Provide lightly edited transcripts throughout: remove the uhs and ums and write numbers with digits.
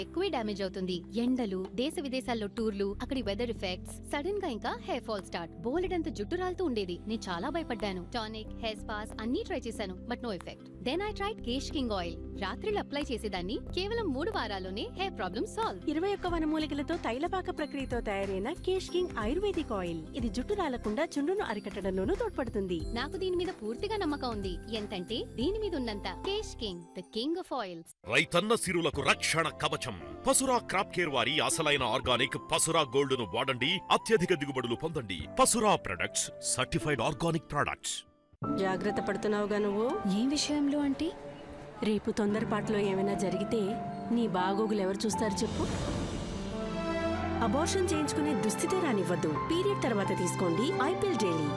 ఎక్కువే డ్యామేజ్ అవుతుంది. ఎండలు, దేశ విదేశాల్లో టూర్లు, అక్కడి వెదర్ ఎఫెక్ట్స్, సడన్ గా ఇంకా హెయిర్ ఫాల్ స్టార్ట్. బోలెడంత జుట్టు రాలుతూ ఉండేది. నేను చాలా భయపడ్డాను. టానిక్, హెయిర్ స్పాస్ అన్ని ట్రై చేశాను, but no effect. Then I tried Kesh King oil. రాత్రిలో అప్లై చేసేదాన్ని, కేవలం 3 వారాల్లోనే హెయిర్ ప్రాబ్లమ్ సాల్వ్. 21 వనమూలికలతో తైలపాక ప్రక్రియతో తయారైన కేష్ కింగ్ ఆయుర్వేదిక్ ఆయిల్. ఇది జుట్టు రాలకుండా చుండ్రును అరికట్టడంలోనూ తోడ్పడుతుంది. నాకు దీని మీద పూర్తిగా నమ్మకం ఉంది. ఎంతంటే దీని మీద ఉన్నంత. Cash king, the king of oils. రైతన్న సిరులకు రక్షణ కవచం. పసురా క్రాప్ కేర్ వారి అసలైన ఆర్గానిక్ పసురా గోల్డ్ ను వాడండి, అత్యధిక దిగుబడులు పొందండి. పసురా ప్రొడక్ట్స్, సర్టిఫైడ్ ఆర్గానిక్ ప్రొడక్ట్స్. జాగ్రత్త పడుతున్నావుగా నువ్వు. ఏ విషయంలో అంటే? రేపు తొందరపాటులో ఏమైనా జరిగితే నీ బాగోగులు ఎవరు చూస్తారు చెప్పు. అబార్షన్ చేయించుకునే దుస్థితి రానివ్వద్దు. పీరియడ్ తర్వాత తీసుకోండి I pill daily.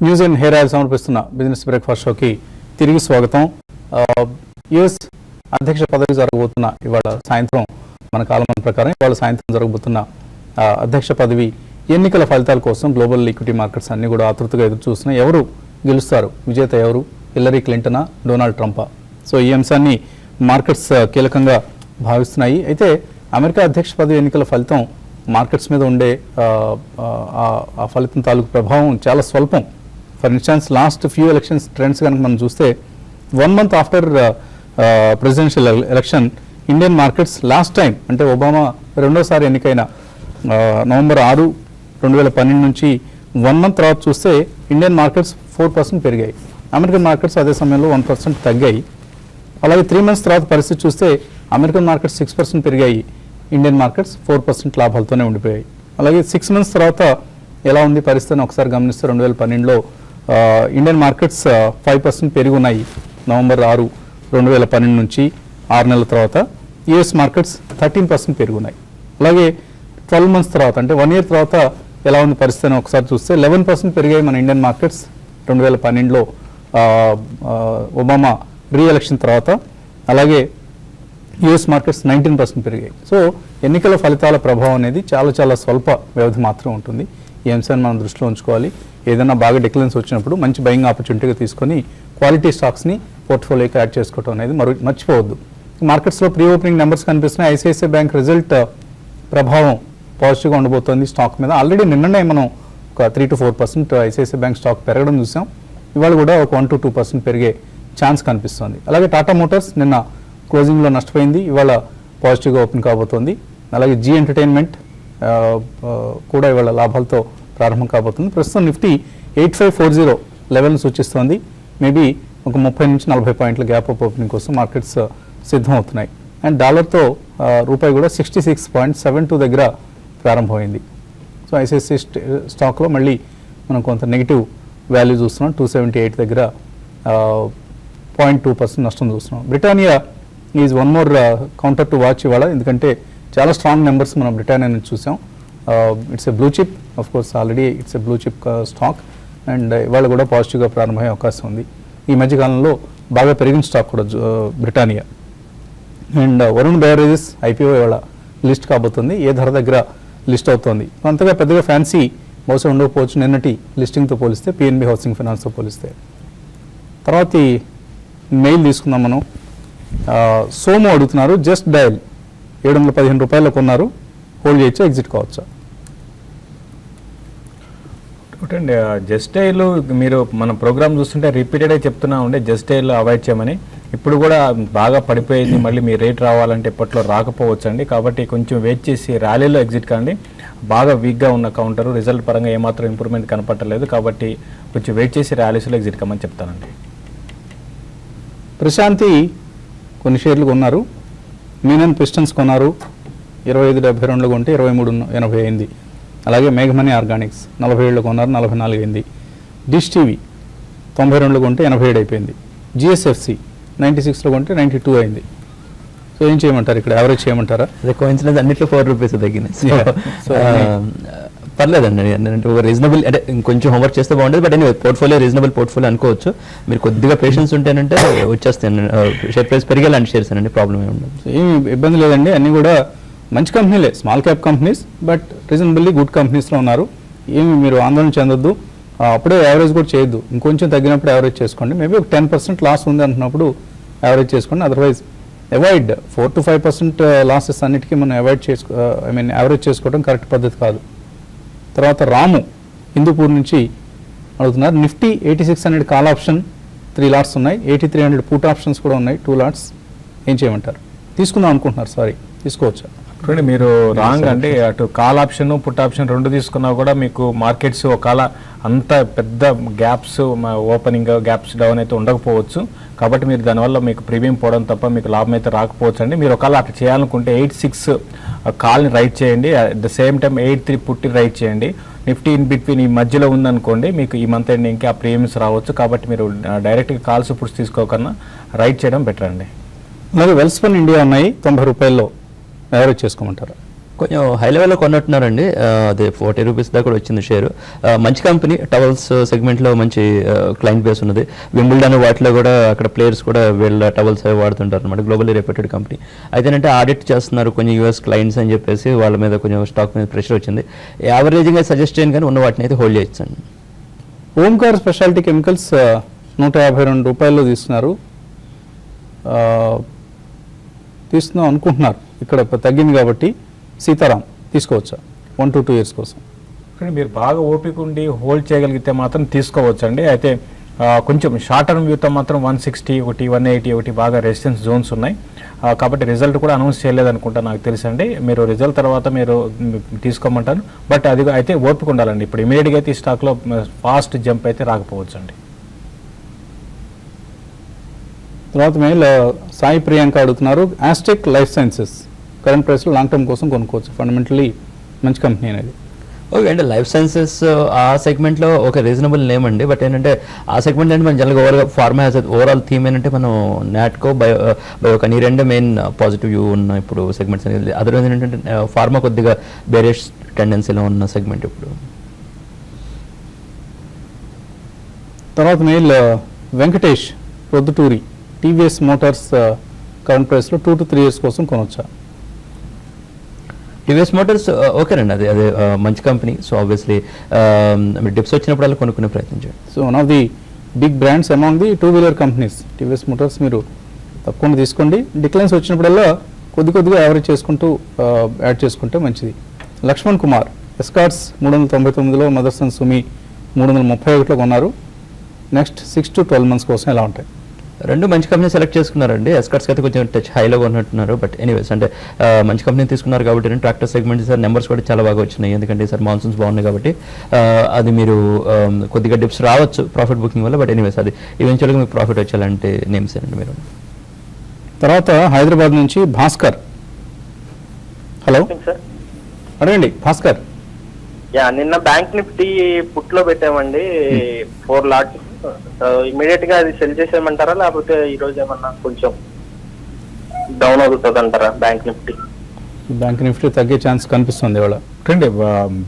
News and hair oil సమర్పిస్తున్న బిజినెస్ బ్రేక్ఫాస్ట్ షోకి తిరిగి స్వాగతం. యుఎస్ అధ్యక్ష పదవి జరగబోతున్న ఇవాళ సాయంత్రం, మన కాలమాన ప్రకారం ఇవాళ సాయంత్రం జరగబోతున్న అధ్యక్ష పదవి ఎన్నికల ఫలితాల కోసం గ్లోబల్ ఈక్విటీ మార్కెట్స్ అన్ని కూడా ఆతృతగా ఎదురు చూస్తున్నాయి. ఎవరు గెలుస్తారు, విజేత ఎవరు, హిల్లరీ క్లింటనా, డొనాల్డ్ ట్రంపా? సో ఈ అంశాన్ని మార్కెట్స్ కీలకంగా భావిస్తున్నాయి. అయితే అమెరికా అధ్యక్ష పదవి ఎన్నికల ఫలితం మార్కెట్స్ మీద ఉండే ఆ ఫలితం తాలూకు ప్రభావం చాలా స్వల్పం. For instance last few elections trends కనుక మనం చూస్తే 1 month after presidential election, Indian markets last time అంటే ఒబామా రెండోసారి ఎన్నికైన నవంబర్ 6, 2012 నుంచి 1 month తర్వాత చూస్తే ఇండియన్ మార్కెట్స్ 4% పెరిగాయి. అమెరికన్ మార్కెట్స్ అదే సమయంలో 1% తగ్గాయి. అలాగే 3 months తర్వాత పరిస్థితి చూస్తే అమెరికన్ మార్కెట్స్ 6% పెరిగాయి, ఇండియన్ మార్కెట్స్ 4% లాభాలతోనే ఉండిపోయాయి. అలాగే 6 months తర్వాత ఎలా ఉంది పరిస్థితిని ఒకసారి గమనిస్తే 2012లో ఇండియన్ మార్కెట్స్ 5% పెరిగి ఉన్నాయి నవంబర్ 6, 2012 నుంచి 6 నెలల తర్వాత. యుఎస్ మార్కెట్స్ 13% పెరిగి ఉన్నాయి. అలాగే 12 months తర్వాత అంటే 1 year తర్వాత ఎలా ఉంది పరిస్థితిని ఒకసారి చూస్తే 11% పెరిగాయి మన ఇండియన్ మార్కెట్స్ 2012లో ఒబామా రీఎలక్షన్ తర్వాత. అలాగే యుఎస్ మార్కెట్స్ 19% పెరిగాయి. సో ఎన్నికల ఫలితాల ప్రభావం అనేది చాలా చాలా స్వల్ప వ్యవధి మాత్రం ఉంటుంది. ఈ అంశాన్ని మనం దృష్టిలో ఉంచుకోవాలి. ఏదైనా బాగా డిక్లరెన్స్ వచ్చినప్పుడు మంచి బయింగ్ ఆపర్చునిటీగా తీసుకొని క్వాలిటీ స్టాక్స్ని పోర్ట్ఫోలియోకి యాడ్ చేసుకోవడం అనేది మర్చిపోవద్దు. మార్కెట్స్లో ప్రీ ఓపెనింగ్ నెంబర్స్ కనిపిస్తున్నాయి. ఐసిఐసిఐ బ్యాంక్ రిజల్ట్ ప్రభావం పాజిటివ్గా ఉండబోతోంది స్టాక్ మీద. ఆల్రెడీ నిన్ననే మనం ఒక 3 to 4% ఐసిఐసిఐ బ్యాంక్ స్టాక్ పెరగడం చూసాం. ఇవాళ కూడా ఒక 1 to 2% పెరిగే ఛాన్స్ కనిపిస్తుంది. అలాగే టాటా మోటార్స్ నిన్న క్లోజింగ్లో నష్టపోయింది, ఇవాళ పాజిటివ్గా ఓపెన్ కాబోతోంది. అలాగే జీ ఎంటర్టైన్మెంట్ కూడా ఇవాళ లాభాలతో ప్రారంభం కాబోతుంది. ప్రస్తుతం నిఫ్టీ 8540 లెవెల్ని సూచిస్తోంది. మేబీ ఒక 30 నుంచి 40 పాయింట్ల గ్యాప్ అప్ ఓపెనింగ్ కోసం మార్కెట్స్ సిద్ధం అవుతున్నాయి. అండ్ డాలర్తో రూపాయి కూడా 66.72 దగ్గర ప్రారంభమైంది. సో ఐసిఐసిఐ స్టాక్లో మళ్ళీ మనం కొంత నెగిటివ్ వాల్యూ చూస్తున్నాం. 278 దగ్గర 0.2% నష్టం చూస్తున్నాం. Britannia is one more counter to watch ఇవాళ, ఎందుకంటే చాలా స్ట్రాంగ్ నెంబర్స్ మనం బ్రిటానియా నుంచి చూసాం. It's a blue chip, of course already it's a blue chip stock. And ఇవాళ కూడా పాజిటివ్గా ప్రారంభమయ్యే అవకాశం ఉంది. ఈ మధ్యకాలంలో బాగా పెరిగిన స్టాక్ కూడా Britannia. And Varun beverages IPO ఇవాళ లిస్ట్ కాబోతుంది. ఏ ధర దగ్గర లిస్ట్ అవుతోంది, అంతగా పెద్దగా ఫ్యాన్సీ బహుశా ఉండకపోవచ్చు నిన్నటి లిస్టింగ్తో పోలిస్తే, పిఎన్బి హౌసింగ్ ఫైనాన్స్తో పోలిస్తే. తర్వాత ఈ మెయిల్ తీసుకుందాం మనం. సోము అడుగుతున్నారు, జస్ట్ డయల్ 715 రూపాయలు కొన్నారు, హోల్డ్ చేయొచ్చా, ఎగ్జిట్ కావచ్చా? ఒకటి జస్ట్ డైల్ మీరు మన ప్రోగ్రామ్ చూస్తుంటే రిపీటెడ్గా చెప్తున్నా ఉండే జస్ట్ డైల్ అవాయిడ్ చేయమని. ఇప్పుడు కూడా బాగా పడిపోయింది, మళ్ళీ మీ రేట్ రావాలంటే ఇప్పట్లో రాకపోవచ్చు అండి. కాబట్టి కొంచెం వెయిట్ చేసి ర్యాలీలో ఎగ్జిట్ కాండి. బాగా వీక్గా ఉన్న కౌంటర్, రిజల్ట్ పరంగా ఏమాత్రం ఇంప్రూవ్మెంట్ కనపట్టలేదు. కాబట్టి కొంచెం వెయిట్ చేసి ర్యాలీస్లో ఎగ్జిట్ కమ్మని చెప్తానండి. ప్రశాంతి కొన్ని షేర్లు కొన్నారు. మీనన్ పిస్టన్స్ కొన్నారు, 25.72 కొంటే 23.80 అయింది. అలాగే మేఘమణి ఆర్గానిక్స్ 47 కొన్నారు, 44 అయింది. డిష్ టీవీ 92 కొంటే 87 అయిపోయింది. జిఎస్ఎఫ్సి 96 కొంటే 92 అయింది. సో ఏం చేయమంటారు ఇక్కడ, యావరేజ్ చేయమంటారా? అదే కోయిన్సిడెన్స్ అన్నిట్లో 4 రూపీస్ తగ్గినాయి. పర్లేదండి, అంటే ఒక రీజనబుల్, అంటే ఇంకొంచెం హోంవర్క్ చేస్తే బాగుంటుంది. But anyway portfolio reasonable portfolio అనుకోవచ్చు. మీరు కొద్దిగా పేషెన్స్ ఉంటేనంటే వచ్చేస్తాను. షేర్ ప్రైస్ పెరిగే లాంటి షేర్స్ అండి, ప్రాబ్లం ఏమి ఉండదు. ఏమి ఇబ్బంది లేదండి, అన్నీ కూడా మంచి కంపెనీలే, small cap companies, but reasonably good కంపెనీస్లో ఉన్నారు. ఏమి మీరు ఆందోళన చెందొద్దు. అప్పుడే యావరేజ్ కూడా చేయొద్దు, ఇంకొంచెం తగ్గినప్పుడు యావరేజ్ చేసుకోండి. మేబీ ఒక 10% లాస్ ఉంది అంటున్నప్పుడు యావరేజ్ చేసుకోండి. అదర్వైజ్ అవాయిడ్ 4 to 5% లాసెస్ అన్నిటికీ మనం అవాయిడ్ యావరేజ్ చేసుకోవడం కరెక్ట్ పద్ధతి కాదు. తర్వాత రాము హిందూపూర్ నుంచి అడుగుతున్నారు, నిఫ్టీ 8600 కాల్ ఆప్షన్ 3 లాట్స్ ఉన్నాయి, 8300 పుట్ ఆప్షన్స్ కూడా ఉన్నాయి 2 లాట్స్. ఏం చేయమంటారు? తీసుకుందాం అనుకుంటున్నారు, సారీ తీసుకోవచ్చా? చూడండి, మీరు రాంగ్ అండి. అటు కాల్ ఆప్షన్ పుట్ ఆప్షన్ రెండు తీసుకున్నా కూడా మీకు మార్కెట్స్ ఒకవేళ అంత పెద్ద గ్యాప్స్ ఓపెనింగ్ గ్యాప్స్ డౌన్ అయితే ఉండకపోవచ్చు. కాబట్టి మీరు దానివల్ల మీకు ప్రీమియం పోవడం తప్ప మీకు లాభం అయితే రాకపోవచ్చు అండి. మీరు ఒకవేళ అట్లా చేయాలనుకుంటే 86 కాల్ని రైట్ చేయండి, అట్ ద సేమ్ టైం 83 పుట్టి రైట్ చేయండి. నిఫ్టీ ఇన్ బిట్వీన్ ఈ మధ్యలో ఉందనుకోండి, మీకు ఈ మంత్ ఎండింగ్కి ఆ ప్రీమియమ్స్ రావచ్చు. కాబట్టి మీరు డైరెక్ట్గా కాల్స్ పుట్స్ తీసుకోకన్నా రైట్ చేయడం బెటర్ అండి. అలాగే వెల్స్పన్ ఇండియా ఉన్నాయి 90 రూపాయల్లో, యావరేజ్ చేసుకోమంటారా? కొంచెం హై లెవెల్లో కొన్నట్టున్నారండి, అదే 40 రూపీస్ దాకా కూడా వచ్చింది షేరు. మంచి కంపెనీ, టవల్స్ సెగ్మెంట్లో మంచి క్లయింట్ బేస్ ఉన్నది. వింబుల్డన్ వాటిలో కూడా అక్కడ ప్లేయర్స్ కూడా వీళ్ళ టవల్స్ అవి వాడుతుంటారు అనమాట. Globally reputed company. అయితేనంటే ఆడిట్ చేస్తున్నారు కొంచెం యూఎస్ క్లయింట్స్ అని చెప్పేసి వాళ్ళ మీద కొంచెం స్టాక్ మీద ప్రెషర్ వచ్చింది. యావరేజింగ్గా సజెస్ట్ చేయను కానీ ఉన్న వాటిని అయితే హోల్డ్ చేయొచ్చండి. ఓంకార్ స్పెషాలిటీ కెమికల్స్ 152 రూపాయల్లో తీసుకున్నారు, తీసుకుందాం అనుకుంటున్నారు. ఇక్కడ తగ్గింది కాబట్టి సీతారాం తీసుకోవచ్చా 1 to 2 years కోసం? కానీ మీరు బాగా ఓపిక ఉండి హోల్డ్ చేయగలిగితే మాత్రం తీసుకోవచ్చండి. అయితే కొంచెం షార్ట్ టర్మ్ వ్యూతో మాత్రం 160 ఒకటి 180 ఒకటి బాగా రెసిస్టెన్స్ జోన్స్ ఉన్నాయి. కాబట్టి రిజల్ట్ కూడా అనౌన్స్ చేయలేదు అనుకుంటా నాకు తెలుసండి. మీరు రిజల్ట్ తర్వాత మీరు తీసుకోమంటారు, బట్ అది అయితే ఓపిక ఉండాలండి. ఇప్పుడు ఇమీడియట్గా అయితే ఈ స్టాక్లో ఫాస్ట్ జంప్ అయితే రాకపోవచ్చండి. తర్వాత మెయిల్ సాయి ప్రియాంక అడుగుతున్నారు, ఆస్టెక్ లైఫ్ సైన్సెస్ కరెంట్ ప్రైస్లో లాంగ్ టర్మ్ కోసం కొనుక్కోవచ్చు, ఫండమెంటలీ మంచి కంపెనీ అనేది. ఓకే అండి, లైఫ్ సైన్సెస్ ఆ సెగ్మెంట్లో ఒక రీజనబుల్ నేమ్ అండి. బట్ ఏంటంటే ఆ సెగ్మెంట్ అంటే మనం జనరల్గా ఫార్మా హ్యాస్ ఓవరాల్ థీమ్ ఏంటంటే మనం నాట్కో బయోకాన్ ఈ రెండు మెయిన్ పాజిటివ్ వ్యూ ఉన్న ఇప్పుడు సెగ్మెంట్స్ అనేది. అదర్వైజ్ ఏంటంటే ఫార్మా కొద్దిగా బేరిష్ టెండెన్సీలో ఉన్న సెగ్మెంట్ ఇప్పుడు. తర్వాత mail Venkatesh Proddaturi, TVS motors current ప్రైస్లో 2 to 3 years కోసం కొనవచ్చా? టీవీఎస్ మోటార్స్ ఓకేనండి, అదే అదే మంచి కంపెనీ. సో ఆబ్వియస్లీ మీరు డిప్స్ వచ్చినప్పుడల్లా కొనుక్కునే ప్రయత్నం చేయండి. So one of the big brands among the 2-wheeler companies TVS Motors. మీరు తప్పకుండా తీసుకోండి, డిక్లైన్స్ వచ్చినప్పుడల్లా కొద్దిగా యావరేజ్ చేసుకుంటూ యాడ్ చేసుకుంటే మంచిది. లక్ష్మణ్ కుమార్, ఎస్కార్ట్స్ 399లో, మదర్సన్ సుమి 331లో కొన్నారు. నెక్స్ట్ 6 to 12 months కోసం ఎలా ఉంటాయి? రెండు మంచి కంపెనీ సెలెక్ట్ చేసుకున్నారండి. ఎస్కార్ట్స్కి అయితే కొంచెం టచ్ హైలో ఉన్నట్టున్నారు. బట్ ఎనీవేస్ అంటే మంచి కంపెనీ తీసుకున్నారు కాబట్టి ట్రాక్టర్ సెగ్మెంట్ సార్ నెంబర్స్ కూడా చాలా బాగా వచ్చినాయి. ఎందుకంటే సార్ మాన్సూన్స్ బాగున్నాయి కాబట్టి అది మీరు కొద్దిగా డిప్స్ రావచ్చు ప్రాఫిట్ బుకింగ్ వల్ల. బట్ ఎనీవేస్ అది ఈవెన్చువల్గా మీకు ప్రాఫిట్ వచ్చేలాంటి నేమ్స్ అండి మీరు. తర్వాత హైదరాబాద్ నుంచి భాస్కర్. హలో సార్, అడగండి భాస్కర్. నిన్న బ్యాంక్ నిఫ్టీ పుట్లో పెట్టామండి 4 లాట్స్. ఇమీడియట్ గా అది సెల్ చేసేయమంటారా, లేకపోతే ఈ రోజు ఏమన్నా కొంచెం డౌన్ అవుతుంది అంటారా బ్యాంక్ నిఫ్టీ? బ్యాంక్ నిఫ్టీ తగ్గే ఛాన్స్ కనిపిస్తుంది ఇవాళ. చూడండి,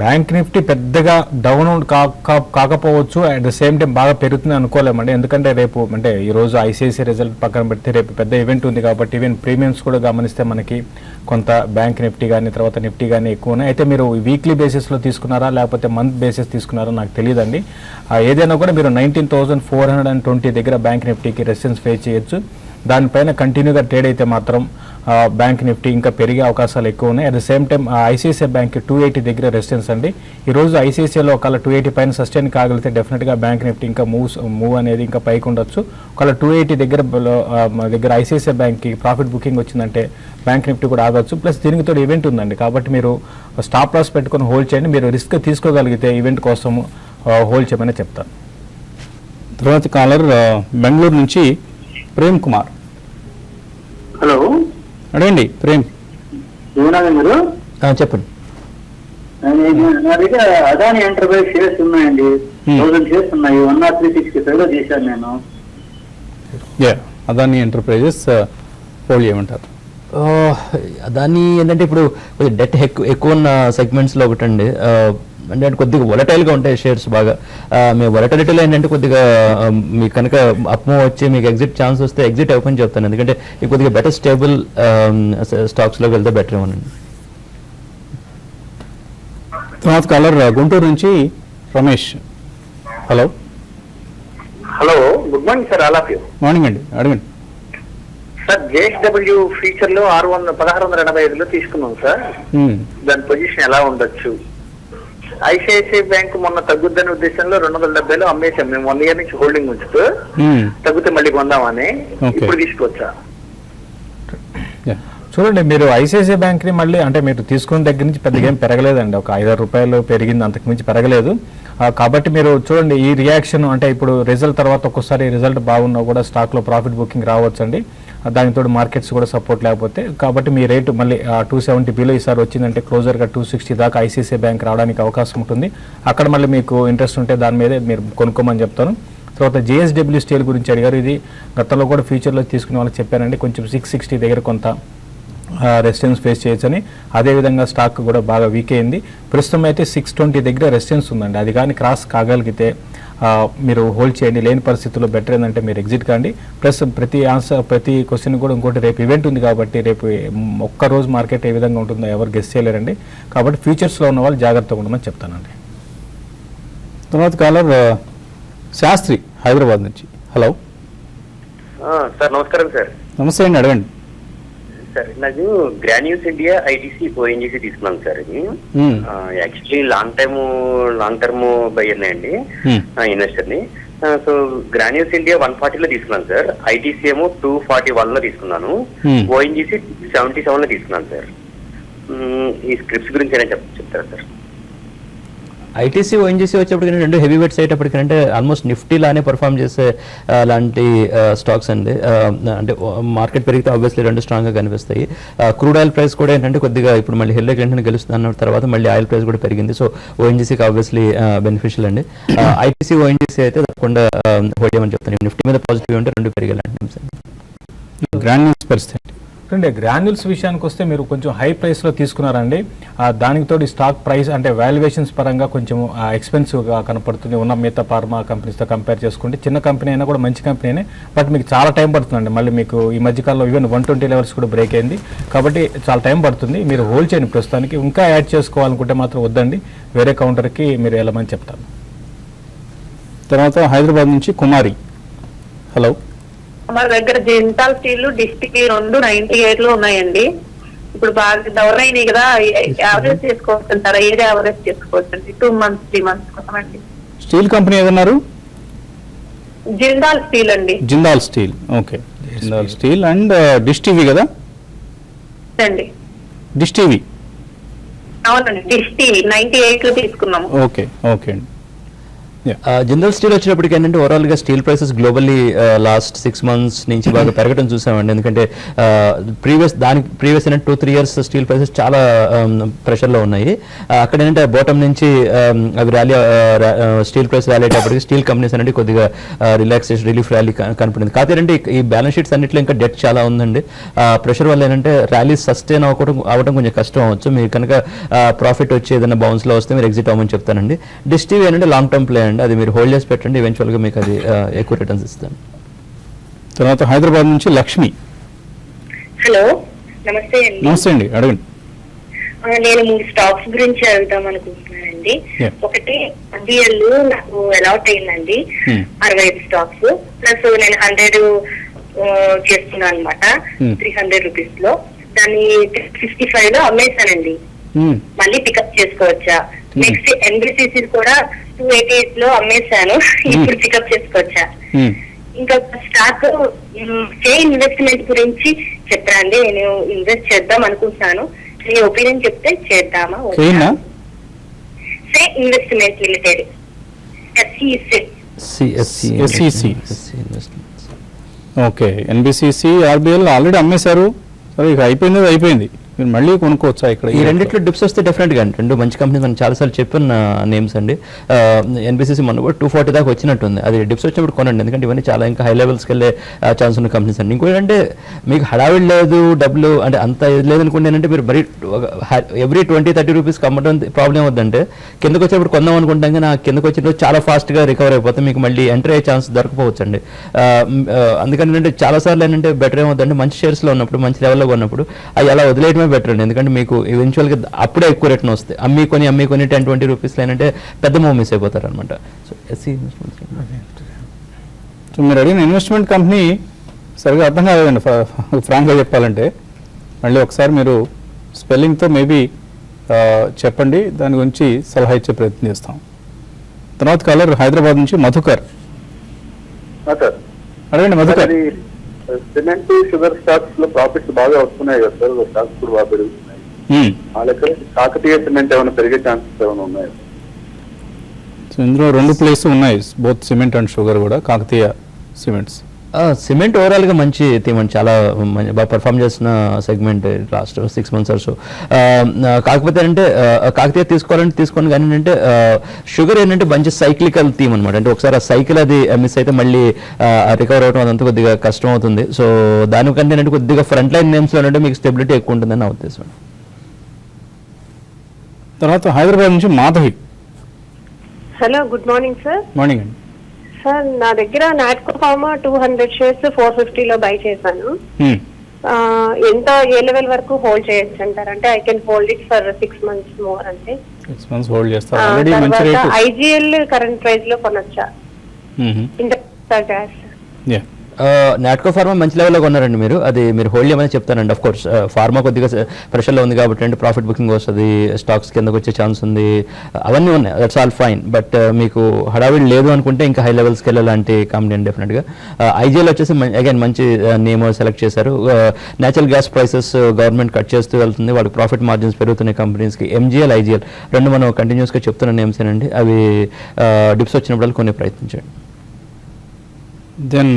బ్యాంక్ నిఫ్టీ పెద్దగా డౌన్ కాకపోవచ్చు, అట్ ద సేమ్ టైం బాగా పెరుగుతుంది అనుకోలేమండి. ఎందుకంటే రేపు అంటే ఈ రోజు ఐసిఐసిఐ రిజల్ట్ పక్కన పెడితే రేపు పెద్ద ఈవెంట్ ఉంది కాబట్టి ఈవెన్ ప్రీమియమ్స్ కూడా గమనిస్తే మనకి కొంత బ్యాంక్ నిఫ్టీ కానీ తర్వాత నిఫ్టీ కానీ ఎక్కువ ఉన్నాయి. అయితే మీరు వీక్లీ బేసిస్లో తీసుకున్నారా లేకపోతే మంత్ బేసిస్ తీసుకున్నారా నాకు తెలియదండి. ఏదైనా కూడా మీరు 19,420 దగ్గర బ్యాంక్ నిఫ్టీకి రెసిస్టెన్స్ ఫేస్ చేయొచ్చు. దానిపైన కంటిన్యూగా ట్రేడ్ అయితే మాత్రం బ్యాంక్ నిఫ్టీ ఇంకా పెరిగే అవకాశాలు ఎక్కువ ఉన్నాయి. At the same time ICICI bank 280 దగ్గర రెసిస్టెన్స్ అండి. ఈరోజు ఐసిఐసిఐలో ఒకవేళ 280 పైన సస్టైన్ కాగలిగితే డెఫినెట్గా బ్యాంక్ నిఫ్టీ ఇంకా మూవ్ అనేది ఇంకా పైకి ఉండొచ్చు. ఒకవేళ 280 దగ్గర ఐసిఐసిఐ బ్యాంక్కి ప్రాఫిట్ బుకింగ్ వచ్చిందంటే బ్యాంక్ నిఫ్టీ కూడా ఆగొచ్చు. ప్లస్ దీనికి తోడు ఈవెంట్ ఉందండి కాబట్టి మీరు స్టాప్ లాస్ పెట్టుకొని హోల్డ్ చేయండి. మీరు రిస్క్ తీసుకోగలిగితే ఈవెంట్ కోసం హోల్డ్ చేయమని చెప్తాను. తర్వాత కాలర్ బెంగళూరు నుంచి ప్రేమ్ కుమార్. హలో, అడగండి ప్రేమ్. ఏమన్నా మీరు? చెప్పండి. నా దగ్గర అదాని ఎంటర్ప్రైజ్ షేర్స్ ఉన్నాయండి, 1000 షేర్స్ ఉన్నాయి. 103.65 చేశాను నేను. అదాని ఎంటర్ప్రైజెస్ హోల్డ్ చేయమంటారు? దాన్ని ఏంటంటే ఇప్పుడు కొంచెం డెట్ ఎక్కువ ఉన్న సెగ్మెంట్స్లో ఒకటండి. అంటే కొద్దిగా వొలటైల్గా ఉంటాయి షేర్స్ బాగా. మీ వొలటిలిటీలో ఏంటంటే కొద్దిగా మీకు కనుక అప్మో వచ్చి మీకు ఎగ్జిట్ ఛాన్స్ వస్తే ఎగ్జిట్ అయిపోయి చెప్తాను, ఎందుకంటే ఇది కొద్దిగా బెటర్ స్టేబుల్ స్టాక్స్లోకి వెళ్తే బెటర్ ఏమోనండి. తర్వాత కాలర్ గుంటూరు నుంచి Ramesh. Hello hello, good morning sir, all of you. Morning అండి, అడగండి. సార్ JSW ఫ్యూచర్ లో 1685లో తీసుకున్నాం సార్. దాని పొజిషన్ ఎలా ఉండొచ్చు? ICICI బ్యాంక్ మొన్న తగ్గుద్దనే ఉద్దేశంలో 270లో అమ్మేసాం మేము, 1 year నుంచి హోల్డింగ్ ఉంచుతూ. తగ్గితే మళ్ళీ కొందామని. ఇప్పుడు తీసుకోవచ్చా? చూడండి, మీరు ఐసిఐసిఐ బ్యాంక్ని మళ్ళీ అంటే మీరు తీసుకున్న దగ్గర నుంచి పెద్దగా ఏం పెరగలేదండి, ఒక 5-6 రూపాయలు పెరిగింది, అంతకుమించి పెరగలేదు. కాబట్టి మీరు చూడండి ఈ రియాక్షన్ అంటే ఇప్పుడు రిజల్ట్ తర్వాత ఒక్కోసారి రిజల్ట్ బాగున్నా కూడా స్టాక్లో ప్రాఫిట్ బుకింగ్ రావచ్చండి. దానితో మార్కెట్స్ కూడా సపోర్ట్ లేకపోతే, కాబట్టి మీ రేటు మళ్ళీ 270 బిలో ఈసారి వచ్చిందంటే క్లోజర్గా 260 దాకా ఐసిఐసిఐ బ్యాంక్ రావడానికి అవకాశం ఉంటుంది. అక్కడ మళ్ళీ మీకు ఇంట్రెస్ట్ ఉంటే దాని మీదే మీరు కొనుక్కోమని చెప్తాను. తర్వాత JSW స్టీల్ గురించి అడిగారు. ఇది గతంలో కూడా ఫ్యూచర్లో తీసుకునే వాళ్ళకి చెప్పానండి, కొంచెం 660 దగ్గర కొంత రెసిస్టెన్స్ ఫేస్ చేయొచ్చని. అదేవిధంగా స్టాక్ కూడా బాగా వీక్ అయింది. ప్రస్తుతం అయితే 620 దగ్గర రెసిస్టెన్స్ ఉందండి. అది కానీ క్రాస్ కాగలిగితే మీరు హోల్డ్ చేయండి. లేని పరిస్థితుల్లో బెటర్ ఏంటంటే మీరు ఎగ్జిట్ కాండి. ప్లస్ ప్రతి క్వశ్చన్ కూడా ఇంకోటి రేపు ఈవెంట్ ఉంది కాబట్టి రేపు ఒక్కరోజు మార్కెట్ ఏ విధంగా ఉంటుందో ఎవరు గెస్ చేయలేరండి. కాబట్టి ఫ్యూచర్స్లో ఉన్న వాళ్ళు జాగ్రత్తగా ఉండమని చెప్తానండి. తర్వాత కాలర్ శాస్త్రి హైదరాబాద్ నుంచి. హలో సార్, నమస్కారం సార్. నమస్తే అండి, అడగండి. సార్, నాకు గ్రాన్యూల్స్ ఇండియా, ITC, ONGC తీసుకున్నాను సార్. ఇది యాక్చువల్లీ లాంగ్ టర్మ్ బయ్యర్ అండి, ఇన్వెస్టర్ ని. సో గ్రాన్యూల్స్ ఇండియా 140లో తీసుకున్నాను సార్. ITC ఏమో 241లో తీసుకున్నాను. ONGC 77లో తీసుకున్నాను సార్. ఈ స్క్రిప్ట్స్ గురించి ఏమైనా చెప్తారా సార్? ఐటీసీ ONGC వచ్చేప్పటికీ రెండు హెవీ వెయిట్స్ అయ్యేటప్పటికంటే ఆల్మోస్ట్ నిఫ్టీ లానే పర్ఫామ్ చేసే లాంటి స్టాక్స్ అండి. అంటే మార్కెట్ పెరిగితే ఆబ్వియస్లీ రెండు స్ట్రాంగ్గా కనిపిస్తాయి. క్రూడ్ ఆయిల్ ప్రైస్ కూడా ఏంటంటే కొద్దిగా ఇప్పుడు మళ్ళీ హిల్లరీ క్లింటన్ గెలుస్తున్న తర్వాత మళ్ళీ ఆయిల్ ప్రైస్ కూడా పెరిగింది. సో ONGCకి ఆబ్వియస్లీ బెనిఫిషియల్ అండి. ITC ONGC అయితే తప్పకుండా హోల్డ్ చేయమని చెప్తాను. నిఫ్టీ మీద పాజిటివ్ ఉంటే రెండు పెరిగేలాంటి గ్రాన్యూల్స్ పరిస్థితి అంటే గ్రాన్యూల్స్ విషయానికి వస్తే మీరు కొంచెం హై ప్రైస్లో తీసుకున్నారండి. దానికి తోటి స్టాక్ ప్రైస్ అంటే వాల్యుయేషన్స్ పరంగా కొంచెం ఎక్స్పెన్సివ్గా కనపడుతుంది. ఉన్న మిగతా ఫార్మా కంపెనీస్తో కంపేర్ చేసుకుంటే చిన్న కంపెనీ అయినా కూడా మంచి కంపెనీనే, బట్ మీకు చాలా టైం పడుతుందండి. మళ్ళీ మీకు ఈ మధ్యకాలంలో ఈవెన్ 120 లెవెల్స్ కూడా బ్రేక్ అయింది కాబట్టి చాలా టైం పడుతుంది. మీరు హోల్డ్ చేయండి ప్రస్తుతానికి. ఇంకా యాడ్ చేసుకోవాలనుకుంటే మాత్రం వద్దండి, వేరే కౌంటర్కి మీరు వెళ్ళమని చెప్తాను. తర్వాత హైదరాబాద్ నుంచి కుమారి. హలో, మన దగ్గర జింటాల్ స్టీల్ డిస్టిక్ 298 లో ఉన్నాయండి. ఇప్పుడు బాగా డౌన్ అయినాయి కదా, యావరేజ్ చేసుకోవచ్చు అంటారా? ఏది యావరేజ్ చేసుకోవచ్చు అండి? 2 months 3 months కోసం అండి. స్టీల్ కంపెనీ ఏదన్నారు? జిందాల్ స్టీల్ అండి. Jindal steel, okay. Jindal steel and dish TV కదా అండి? డిష్ టీవీ, అవునండి, డిష్ టీవీ 98 లో తీసుకున్నాము. ఓకే ఓకే అండి. జిందాల్ స్టీల్ వచ్చేటప్పటికి ఏంటంటే ఓవరాల్గా steel prices globally last 6 months నుంచి బాగా పెరగడం చూసామండి. ఎందుకంటే ప్రీవియస్ ఏంటంటే 2-3 years స్టీల్ ప్రైసెస్ చాలా ప్రెషర్లో ఉన్నాయి. అక్కడ ఏంటంటే బాటమ్ నుంచి అవి స్టీల్ ప్రైస్ ర్యాలీ అయ్యేటప్పటికి స్టీల్ కంపెనీస్ అనేది కొద్దిగా రిలీఫ్ ర్యాలీ కనపడింది. కాకపోతే ఏంటంటే ఈ బ్యాలెన్స్ షీట్స్ అన్నింటిలో ఇంకా డెట్ చాలా ఉందండి. ప్రెషర్ వల్ల ఏంటంటే ర్యాలీస్ సస్టైన్ అవ్వడం కొంచెం కష్టం అవ్వచ్చు. మీరు కనుక ప్రాఫిట్ వచ్చి ఏదైనా బౌన్స్లో వస్తే మీరు ఎగ్జిట్ అవ్వమని చెప్తానండి. డిష్ టీవీ ఏంటంటే లాంగ్ టర్మ్ ప్లే అండి, అది మీరు హోల్డ్ చేసి పెట్టండి, ఈవెన్చువల్గా మీకు అది ఎక్కువ రిటర్న్స్ ఇస్తాను. తర్వాత హైదరాబాద్ నుంచి లక్ష్మి. హలో, నమస్తే అండి. నమస్తే అండి, అడగండి. నేను 3 స్టాక్స్ గురించి అడుగుదాం అనుకుంటున్నానండి. ఒకటి RBL నాకు అలాట్ అయిందండి 65 స్టాక్స్, ప్లస్ నేను 100 చేస్తున్నాను అనమాట 300 రూపీస్ లో. దాన్ని 55 లో అమ్మేశానండి. మళ్ళీ పికప్ చేసుకోవచ్చా? నెక్స్ట్ NBCC కూడా 288 లో అమ్మేశాను, ఇప్పుడు పికప్ చేసుకోవచ్చా? ఇంకా స్టాక్ ఇన్వెస్ట్మెంట్ గురించి చెప్పండి. నేను ఇన్వెస్ట్ చేద్దాం అనుకుంటున్నాను, మీ ఒపీనియన్ చెప్తే చేద్దామా? Investment limited, SEC. Okay, NBCC RBL already అమ్మేశారు. సరే, ఇక అయిపోయింది. మీరు మళ్ళీ కొనుక్కోవచ్చా ఇక్కడ ఈ రెండిట్లో డిప్స్ వస్తే డెఫినెట్గా అండి, రెండు మంచి కంపెనీస్ మనం చాలాసార్లు చెప్పిన నేమ్స్ అండి. ఎన్బిసిసి మొన్న కూడా 240 దాకా వచ్చినట్టుంది. అది డిప్స్ వచ్చినప్పుడు కొనండి, ఎందుకంటే ఇవన్నీ చాలా ఇంకా హై లెవెల్స్కి వెళ్ళే ఛాన్స్ ఉన్న కంపెనీస్ అండి. ఇంకోటి అంటే మీకు హడావిడి లేదు, డబ్బులు అంటే అంత లేదనుకోండి, ఏంటంటే మీరు మరీ ఎవ్రీ 20-30 రూపీస్కి అమ్మడం ప్రాబ్లం అవుతుందంటే కిందకు వచ్చేప్పుడు కొందాం అనుకుంటాం కానీ కిందకు వచ్చిన చాలా ఫాస్ట్గా రికవర్ అయిపోతే మీకు మళ్ళీ ఎంటర్ అయ్యే ఛాన్స్ దొరకపోవచ్చు అండి. అందుకని ఏంటంటే చాలాసార్లు ఏంటంటే బెటర్ ఏమవుతుందంటే మంచి షేర్స్లో ఉన్నప్పుడు, మంచి లెవెల్లో ఉన్నప్పుడు అవి అలా వదిలేయడమే బెటర్ అండి. ఎందుకంటే మీకు ఈవెన్చువల్గా అప్పుడే ఎక్కువ రిటర్న్ వస్తాయి. అమ్మి కొని 10-20 రూపీస్లో ఏంటంటే పెద్ద మూవ్ మిస్ అయిపోతారు అనమాట. సో ఎస్సీ సో మీరు అడిగిన ఇన్వెస్ట్మెంట్ కంపెనీ సరిగా అర్థం కాలేదండి ఫ్రాంక్గా చెప్పాలంటే. మళ్ళీ ఒకసారి మీరు స్పెల్లింగ్తో మేబీ చెప్పండి, దాని గురించి సలహా ఇచ్చే ప్రయత్నం చేస్తాం. తర్వాత కాలర్ హైదరాబాద్ నుంచి మధుకర్. అడగండి మధుకర్. సిమెంట్ షుగర్ స్టాక్స్ లో ప్రాఫిట్స్ బాగా వస్తున్నాయి కదా సార్, స్టాక్స్ కూడా బాగా పెరుగుతున్నాయి. ఆ లెక్క కాకతీయ సిమెంట్ ఏమైనా పెరిగే ఛాన్సెస్ ఏమైనా ఉన్నాయి? సో ఇందులో రెండు ప్లేస్ ఉన్నాయి, బోత్ సిమెంట్ అండ్ షుగర్ కూడా, కాకతీయ సిమెంట్స్. సిమెంట్ ఓవరాల్గా మంచి థీమ్ అండి, చాలా బాగా పర్ఫామ్ చేస్తున్న segment last 6 months or so. కాకపోతే అంటే కాకతీయ తీసుకోండి కానీ ఏంటంటే షుగర్ ఏంటంటే మంచి సైక్లికల్ థీమ్ అనమాట. అంటే ఒకసారి ఆ సైకిల్ అది మిస్ అయితే మళ్ళీ రికవర్ అవడం అదంతా కొద్దిగా కష్టం అవుతుంది. సో దానికంటే ఏంటంటే కొద్దిగా ఫ్రంట్ లైన్ నేమ్స్లో అంటే మీకు స్టెబిలిటీ ఎక్కువ ఉంటుందని నా ఉద్దేశం. తర్వాత హైదరాబాద్ నుంచి Madhavi. Hello, good morning sir. Morning అండి. సార్ నా దగ్గర నాట్కో ఫార్మా 200 shares 450 బై చేశాను. ఎంత ఏ లెవెల్ వరకు హోల్డ్ చేయొచ్చు అంటారు? అంటే I can hold it for 6 months more. అంటే 6 months హోల్డ్ చేస్తారు. ఆల్రెడీ మంచి రేట్. ఐజీఎల్ కరెంట్ ప్రైస్ లో కొనొచ్చా? గ్యాస్ నాట్కో ఫార్మా మంచి లెవెల్లో కొన్నారండి మీరు, అది మీరు హోల్డ్ చేయమని చెప్తానండి. ఆఫ్ కోర్స్ ఫార్మా కొద్దిగా ప్రెషర్లో ఉంది కాబట్టి అంటే ప్రాఫిట్ బుకింగ్ వస్తుంది, స్టాక్స్ కిందకు వచ్చే ఛాన్స్ ఉంది, అవన్నీ ఉన్నాయి. That's all fine. బట్ మీకు హడావిడి లేదు అనుకుంటే ఇంకా హై లెవెల్స్కి వెళ్ళాలంటే కంపెనీ అండి డెఫినెట్గా. ఐజీఎల్ వచ్చేసి అగైన్ మంచి నేమ్ సెలెక్ట్ చేశారు. Natural gas prices government cut చేస్తూ వెళ్తుంది, వాళ్ళకి ప్రాఫిట్ మార్జిన్స్ పెరుగుతున్నాయి కంపెనీస్కి. ఎంజీఎల్, ఐజీఎల్ రెండు మనం కంటిన్యూస్గా చెప్తున్న నేమ్స్ ఏనండి. అవి డిప్స్ వచ్చినప్పుడు కొన్ని ప్రయత్నించండి. దెన్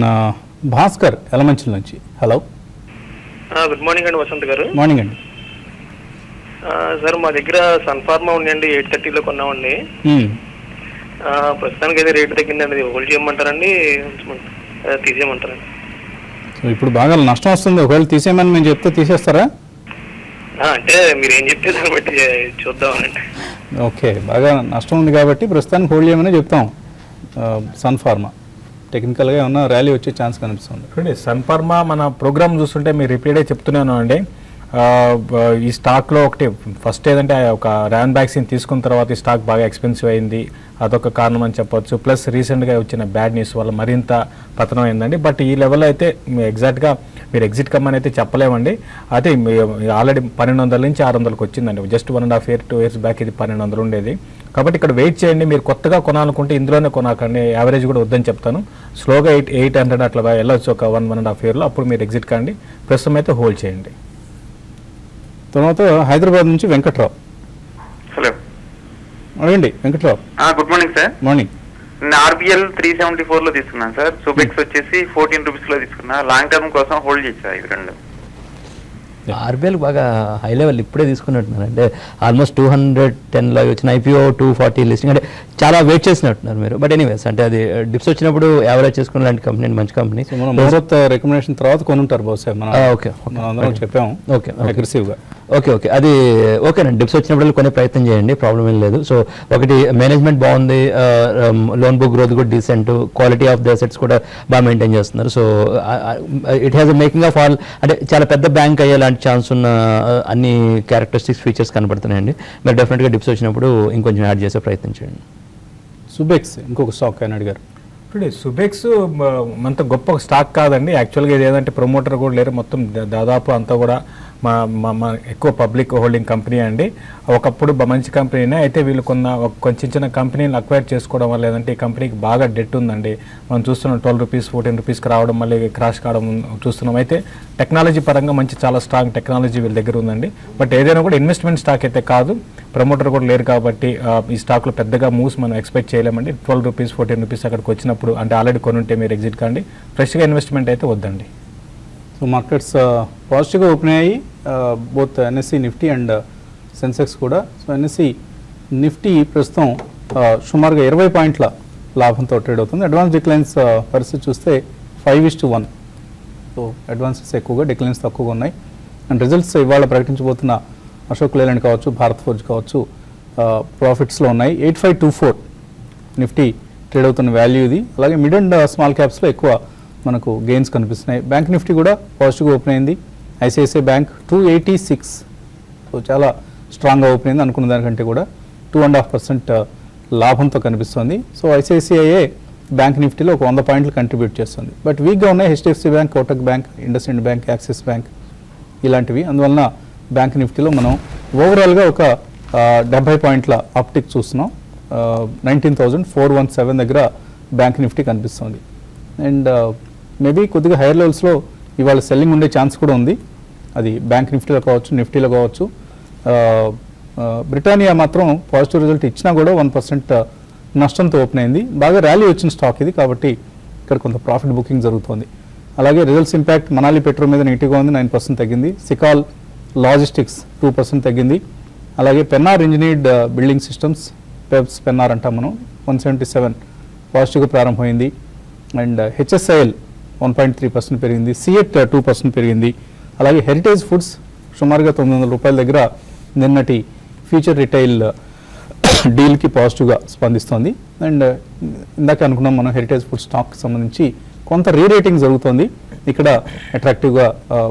భాస్కర్ ఎలమంచిల నుంచి. హలో, గుడ్ మార్నింగ్ అండి వసంత్ గారు. మార్నింగ్ అండి. సార్ మా దగ్గర సన్ఫార్మా ఉందండి, 830 కొన్నామండి. ప్రస్తుతానికి అయితే రేటు తగ్గిందండి, హోల్డ్ చేయమంటారండి తీసేయమంటారండి? సో ఇప్పుడు బాగా నష్టం వస్తుంది, ఒకవేళ తీసేయమని మేము చెప్తే తీసేస్తారా? అంటే మీరు ఏం చెప్తే దాన్ని బట్టి చూద్దామనండి. ఓకే, బాగా నష్టం ఉంది కాబట్టి ప్రస్తుతానికి హోల్డ్ చేయమని చెప్తాం. సన్ఫార్మా టెక్నికల్గా ఏమన్నా ర్యాలీ వచ్చే ఛాన్స్ కనిపిస్తుంది. చూడండి, సన్ఫార్మా మన ప్రోగ్రామ్ చూస్తుంటే మీరు రిపీటే చెప్తున్నాను అండి. ఈ స్టాక్లో ఒకటి ఫస్ట్ ఏదంటే ఒక ర్యాన్ వ్యాక్సిన్ తీసుకున్న తర్వాత ఈ స్టాక్ బాగా ఎక్స్పెన్సివ్ అయింది, అదొక కారణం అని చెప్పొచ్చు. ప్లస్ రీసెంట్గా వచ్చిన బ్యాడ్ న్యూస్ వల్ల మరింత పతనం అయిందండి. బట్ ఈ లెవెల్లో అయితే ఎగ్జాక్ట్గా మీరు ఎగ్జిట్ కమ్మని అయితే చెప్పలేమండి. అయితే ఆల్రెడీ 1200 నుంచి 600కి వచ్చిందండి. జస్ట్ 1.5 years 2 years బ్యాక్ ఇది 1200 ఉండేది. కాబట్టి ఇక్కడ వెయిట్ చేయండి. మీరు కొత్తగా కొనాలనుకుంటే ఇందులోనే కొనాకండి, యావరేజ్ కూడా వద్దని చెప్తాను. స్లోగా 800 అట్లా వెళ్ళొచ్చు ఒక 1.5 yearలో, అప్పుడు మీరు ఎగ్జిట్ కాండి. ప్రస్తుతం అయితే హోల్డ్ చేయండి. తర్వాత హైదరాబాద్ నుంచి వెంకట్రావు. హలో, అడగండి Venkatrao. Good morning sir. Morning. నేను ఆర్బిఎల్ 374 లో తీసుకున్నాను సార్. సుబెక్స్ వచ్చేసి 14 రూపీస్ లో తీసుకున్నా. లాంగ్ టర్మ్ కోసం హోల్డ్ చేసా ఇవి రెండు. ఆర్బిఎల్ బాగా హై లెవెల్ ఇప్పుడే తీసుకున్నట్టున్నారు, అంటే ఆల్మోస్ట్ 210 లాగా వచ్చిన ఐపీఓ 240 లిస్టింగ్, అంటే చాలా వెయిట్ చేసినట్టున్నారు మీరు. బట్ ఎనీవేస్ అంటే అది డిప్స్ వచ్చినప్పుడు యావరేజ్ చేసుకున్న లాంటి కంపెనీ, మంచి కంపెనీ. మనం ముహూర్త రికమెండేషన్ తర్వాత కొనుంటారు బహుశా, ఓకే అందరం చెప్పాము. ఓకే అగ్రెసివ్గా. ఓకే అది ఓకేనండి. డిప్స్ వచ్చినప్పుడు కొనే ప్రయత్నం చేయండి, ప్రాబ్లం ఏం లేదు. సో ఒకటి మేనేజ్మెంట్ బాగుంది, లోన్ బుక్ గ్రోత్ కూడా decent, quality of the assets కూడా బాగా మెయింటైన్ చేస్తున్నారు. So it has making of all, అంటే చాలా పెద్ద బ్యాంక్ అయ్యేలాంటి ఛాన్స్ ఉన్న అన్ని క్యారెక్టరిస్టిక్స్ ఫీచర్స్ కనబడుతున్నాయండి. మీరు డెఫినెట్గా డిప్స్ వచ్చినప్పుడు ఇంకొంచెం యాడ్ చేసే ప్రయత్నం చేయండి. సుబెక్స్ ఇంకొక స్టాక్ అని అడిగారు. ఇప్పుడు సుబెక్స్ అంత గొప్ప స్టాక్ కాదండి. యాక్చువల్గా ఇది ఏదంటే ప్రమోటర్ కూడా లేరు, మొత్తం దాదాపు అంతా కూడా మా ఎక్కువ పబ్లిక్ హోల్డింగ్ కంపెనీ అండి. ఒకప్పుడు మంచి కంపెనీనే, అయితే వీళ్ళు కొంచెం చిన్న కంపెనీని అక్వైర్ చేసుకోవడం వల్ల లేదంటే ఈ కంపెనీకి బాగా డెట్ ఉందండి. మనం చూస్తున్నాం 12 రూపీస్ 14 రూపీస్కి రావడం, మళ్ళీ క్రాష్ కావడం చూస్తున్నాం. అయితే టెక్నాలజీ పరంగా మంచి చాలా స్ట్రాంగ్ టెక్నాలజీ వీళ్ళ దగ్గర ఉందండి. బట్ ఏదైనా కూడా ఇన్వెస్ట్మెంట్ స్టాక్ అయితే కాదు, ప్రమోటర్ కూడా లేరు కాబట్టి ఈ స్టాక్లో పెద్దగా మూవ్స్ మనం ఎక్స్పెక్ట్ చేయలేమండి. 12 రూపీస్ 14 రూపీస్ అక్కడికి వచ్చినప్పుడు అంటే ఆల్రెడీ కొనుంటే మీరు ఎగ్జిట్ కాండి, ఫ్రెష్గా ఇన్వెస్ట్మెంట్ అయితే వద్దండి. సో మార్కెట్స్ పాజిటివ్గా ఓపెన్ అయ్యాయి, both NSC Nifty and Sensex కూడా. సో ఎన్ఎస్సి నిఫ్టీ ప్రస్తుతం సుమారుగా 20 పాయింట్ల లాభంతో ట్రేడ్ అవుతుంది. అడ్వాన్స్ డిక్లైన్స్ పరిస్థితి చూస్తే 5:1. సో అడ్వాన్సెస్ ఎక్కువగా, డిక్లైన్స్ తక్కువగా ఉన్నాయి. అండ్ రిజల్ట్స్ ఇవాళ ప్రకటించబోతున్న అశోక్ లేలాండ్ కావచ్చు, భారత్ ఫోర్జ్ కావచ్చు, ప్రాఫిట్స్లో ఉన్నాయి. 8524 నిఫ్టీ ట్రేడ్ అవుతున్న వాల్యూ ఇది. అలాగే మిడ్ అండ్ స్మాల్ క్యాప్స్లో ఎక్కువ మనకు గెయిన్స్ కనిపిస్తున్నాయి. బ్యాంక్ నిఫ్టీ కూడా పాజిటివ్గా ఓపెన్ అయింది. ఐసిఐసిఐ బ్యాంక్ 286, సో చాలా స్ట్రాంగ్గా ఓపెన్ అయింది అనుకున్న దానికంటే కూడా. 2.5% లాభంతో కనిపిస్తుంది. సో ఐసిఐసిఐఏ బ్యాంక్ నిఫ్టీలో ఒక 100 పాయింట్లు కంట్రిబ్యూట్ చేస్తుంది. బట్ వీక్గా ఉన్నాయి HDFC bank, Kotak bank, IndusInd bank, axis bank ఇలాంటివి. అందువలన బ్యాంక్ నిఫ్టీలో మనం ఓవరాల్గా ఒక 70 పాయింట్ల అప్టిక్ చూస్తున్నాం. 19,417 దగ్గర బ్యాంక్ నిఫ్టీ కనిపిస్తుంది. అండ్ మేబీ కొద్దిగా హైయర్ లెవెల్స్లో ఇవాళ సెల్లింగ్ ఉండే ఛాన్స్ కూడా ఉంది. అది బ్యాంక్ నిఫ్టీలో కావచ్చు, నిఫ్టీలో కావచ్చు. బ్రిటానియా మాత్రం పాజిటివ్ రిజల్ట్ ఇచ్చినా కూడా 1% నష్టంతో ఓపెన్ అయింది. బాగా ర్యాలీ వచ్చిన స్టాక్ ఇది, కాబట్టి ఇక్కడ కొంత ప్రాఫిట్ బుకింగ్ జరుగుతుంది. అలాగే రిజల్ట్స్ ఇంపాక్ట్ మనాలి పెట్రోల్ మీద నెగిటివ్గా ఉంది, 9% తగ్గింది. సికాల్ లాజిస్టిక్స్ 2% తగ్గింది. అలాగే Pennar engineered building systems, PEPS Pennar అంటాం మనం, 177 పాజిటివ్గా ప్రారంభమైంది. అండ్ హెచ్ఎస్ఐఎల్ 1.3% పెరిగింది. సిఎట్ 2% పెరిగింది. అలాగే హెరిటేజ్ ఫుడ్స్ సుమారుగా 900 రూపాయల దగ్గర నిన్నటి ఫ్యూచర్ రిటైల్ డీల్కి పాజిటివ్గా స్పందిస్తోంది. అండ్ ఇందాక అనుకున్నాం మనం హెరిటేజ్ ఫుడ్ స్టాక్ సంబంధించి కొంత రీరేటింగ్ జరుగుతోంది, ఇక్కడ అట్రాక్టివ్గా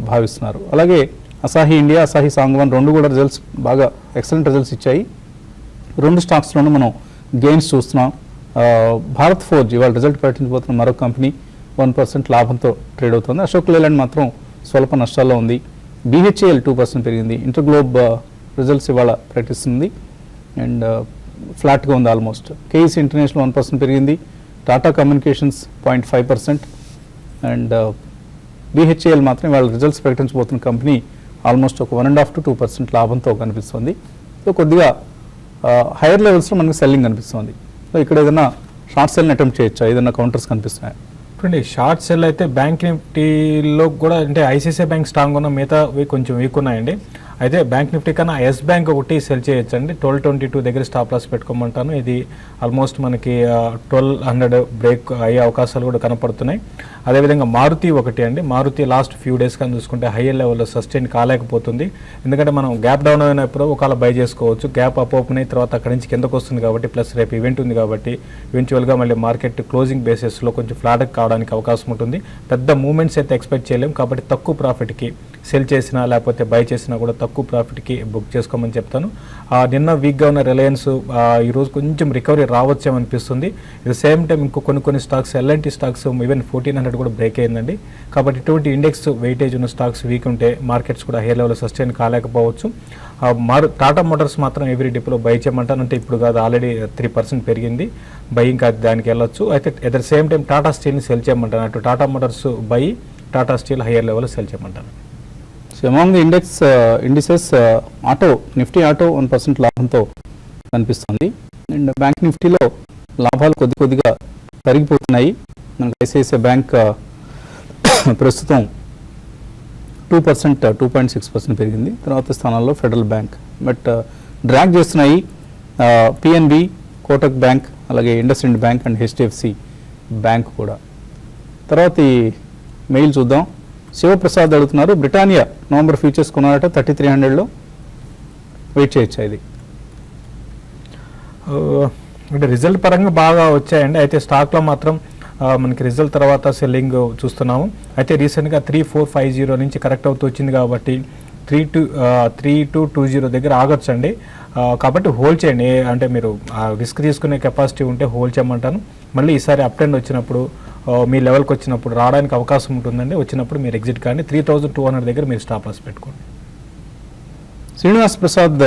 భావిస్తున్నారు. అలాగే అసాహి ఇండియా, అసాహి సాంగ్వాన్ రెండు కూడా రిజల్ట్స్ బాగా ఎక్సలెంట్ రిజల్ట్స్ ఇచ్చాయి. రెండు స్టాక్స్లోనూ మనం గెయిన్స్ చూస్తున్నాం. భారత్ ఫోర్జ్ ఇవాళ రిజల్ట్ ప్రకటించబోతున్న మరొక కంపెనీ 1% లాభంతో ట్రేడ్ అవుతుంది. అశోక్ లేలాండ్ మాత్రం స్వల్ప నష్టాల్లో ఉంది. BHEL 2% పెరిగింది. ఇంటర్గ్లోబ్ రిజల్ట్స్ ఇవాళ ప్రకటిస్తుంది అండ్ ఫ్లాట్గా ఉంది ఆల్మోస్ట్. కేఈసీ ఇంటర్నేషనల్ 1% పెరిగింది. టాటా కమ్యూనికేషన్స్ 0.5% అండ్ BHEL మాత్రం ఇవాళ రిజల్ట్స్ ప్రకటించబోతున్న కంపెనీ ఆల్మోస్ట్ ఒక 1.5 to 2% లాభంతో కనిపిస్తుంది. సో కొద్దిగా హైయర్ లెవెల్స్లో మనకు సెల్లింగ్ కనిపిస్తుంది. సో ఇక్కడ ఏదైనా షార్ట్ సెల్ని అటెంప్ట్ చేయొచ్చా, ఏదైనా కౌంటర్స్ కనిపిస్తున్నాయి? చూడండి, షార్ట్ సెల్ అయితే బ్యాంక్ నిఫ్టీలో కూడా అంటే ఐసిఐసిఐ బ్యాంక్ స్ట్రాంగ్ ఉన్న, మిగతా కొంచెం వీక్ ఉన్నాయండి. అయితే బ్యాంక్ నిఫ్టీ కన్నా ఎస్ బ్యాంక్ ఒకటి సెల్ చేయొచ్చండి. 1222 దగ్గర స్టాప్ లాస్ పెట్టుకోమంటాను. ఇది ఆల్మోస్ట్ మనకి 1200 బ్రేక్ అయ్యే అవకాశాలు కూడా కనపడుతున్నాయి. అదేవిధంగా మారుతి ఒకటి అండి. మారుతి లాస్ట్ ఫ్యూ డేస్ కానీ చూసుకుంటే హైయర్ లెవెల్లో సస్టైన్ కాలేకపోతుంది. ఎందుకంటే మనం గ్యాప్ డౌన్ అయినప్పుడు ఒకవేళ బై చేసుకోవచ్చు. గ్యాప్ అప్ ఓపెన్ అయిన తర్వాత అక్కడి నుంచి కిందకు వస్తుంది కాబట్టి, ప్లస్ రేపు ఈవెంట్ ఉంది కాబట్టి ఈవెన్చువల్గా మళ్ళీ మార్కెట్ క్లోజింగ్ బేసిస్లో కొంచెం ఫ్లాట్ కావడానికి అవకాశం ఉంటుంది. పెద్ద మూవ్మెంట్స్ అయితే ఎక్స్పెక్ట్ చేయలేము కాబట్టి తక్కువ ప్రాఫిట్కి సెల్ చేసినా లేకపోతే బై చేసినా కూడా తక్కువ ప్రాఫిట్కి బుక్ చేసుకోమని చెప్తాను. నిన్న వీక్గా ఉన్న రిలయన్స్ ఈరోజు కొంచెం రికవరీ రావచ్చేమనిపిస్తుంది. ఇది సేమ్ టైం ఇంకో కొన్ని స్టాక్స్, ఎల్ఎన్టీ స్టాక్స్ ఈవెన్ 1400 కూడా బ్రేక్ అయిందండి. కాబట్టి ఇటువంటి ఇండెక్స్ వెయిటేజ్ ఉన్న స్టాక్స్ వీక్ ఉంటే మార్కెట్స్ కూడా హైయర్ లెవెల్ సస్టైన్ కాలేకపోవచ్చు. టాటా మోటార్స్ మాత్రం ఎవ్రీ డిప్లో బై చేయమంటాను. అంటే ఇప్పుడు కాదు, ఆల్రెడీ 3% పెరిగింది. బై ఇంకా దానికి వెళ్ళొచ్చు. అయితే at the same time Tata స్టీల్ని సెల్ చేయమంటాను. అటు Tata motors buy, Tata steel higher level sell చేయమంటాను. So among the indices auto, Nifty auto 1% లాభంతో కనిపిస్తుంది. అండ్ బ్యాంక్ నిఫ్టీలో లాభాలు కొద్దిగా పెరిగిపోతున్నాయి. మనకు ఐసిఐసిఐ బ్యాంక్ ప్రస్తుతం 2%, 2.6% పెరిగింది. తర్వాత స్థానాల్లో ఫెడరల్ బ్యాంక్. బట్ డ్రాగ్ చేస్తున్నాయి పిఎన్బి, కోటక్ బ్యాంక్, అలాగే IndusInd bank and HDFC bank కూడా. తర్వాత ఈ మెయిల్ చూద్దాం. శివప్రసాద్ అడుగుతున్నారు, బ్రిటానియా నవంబర్ ఫ్యూచర్స్ కొన్నారట 3300లో, వెయిట్ చేయొచ్చా ఇది? అంటే రిజల్ట్ పరంగా బాగా వచ్చాయండి. అయితే స్టాక్లో మాత్రం మనకి రిజల్ట్ తర్వాత సెల్లింగ్ చూస్తున్నాము. అయితే రీసెంట్గా 3450 నుంచి కరెక్ట్ అవుతూ వచ్చింది కాబట్టి 3220 దగ్గర ఆగొచ్చండి. కాబట్టి హోల్డ్ చేయండి. అంటే మీరు రిస్క్ తీసుకునే కెపాసిటీ ఉంటే హోల్డ్ చేయమంటాను. మళ్ళీ ఈసారి అప్ ట్రెండ్ వచ్చినప్పుడు మీ లెవెల్కి వచ్చినప్పుడు రావడానికి అవకాశం ఉంటుందండి. వచ్చినప్పుడు మీరు ఎగ్జిట్ కానీ 3200 దగ్గర మీరు స్టాప్ లాస్ పెట్టుకోండి. శ్రీనివాస్ ప్రసాద్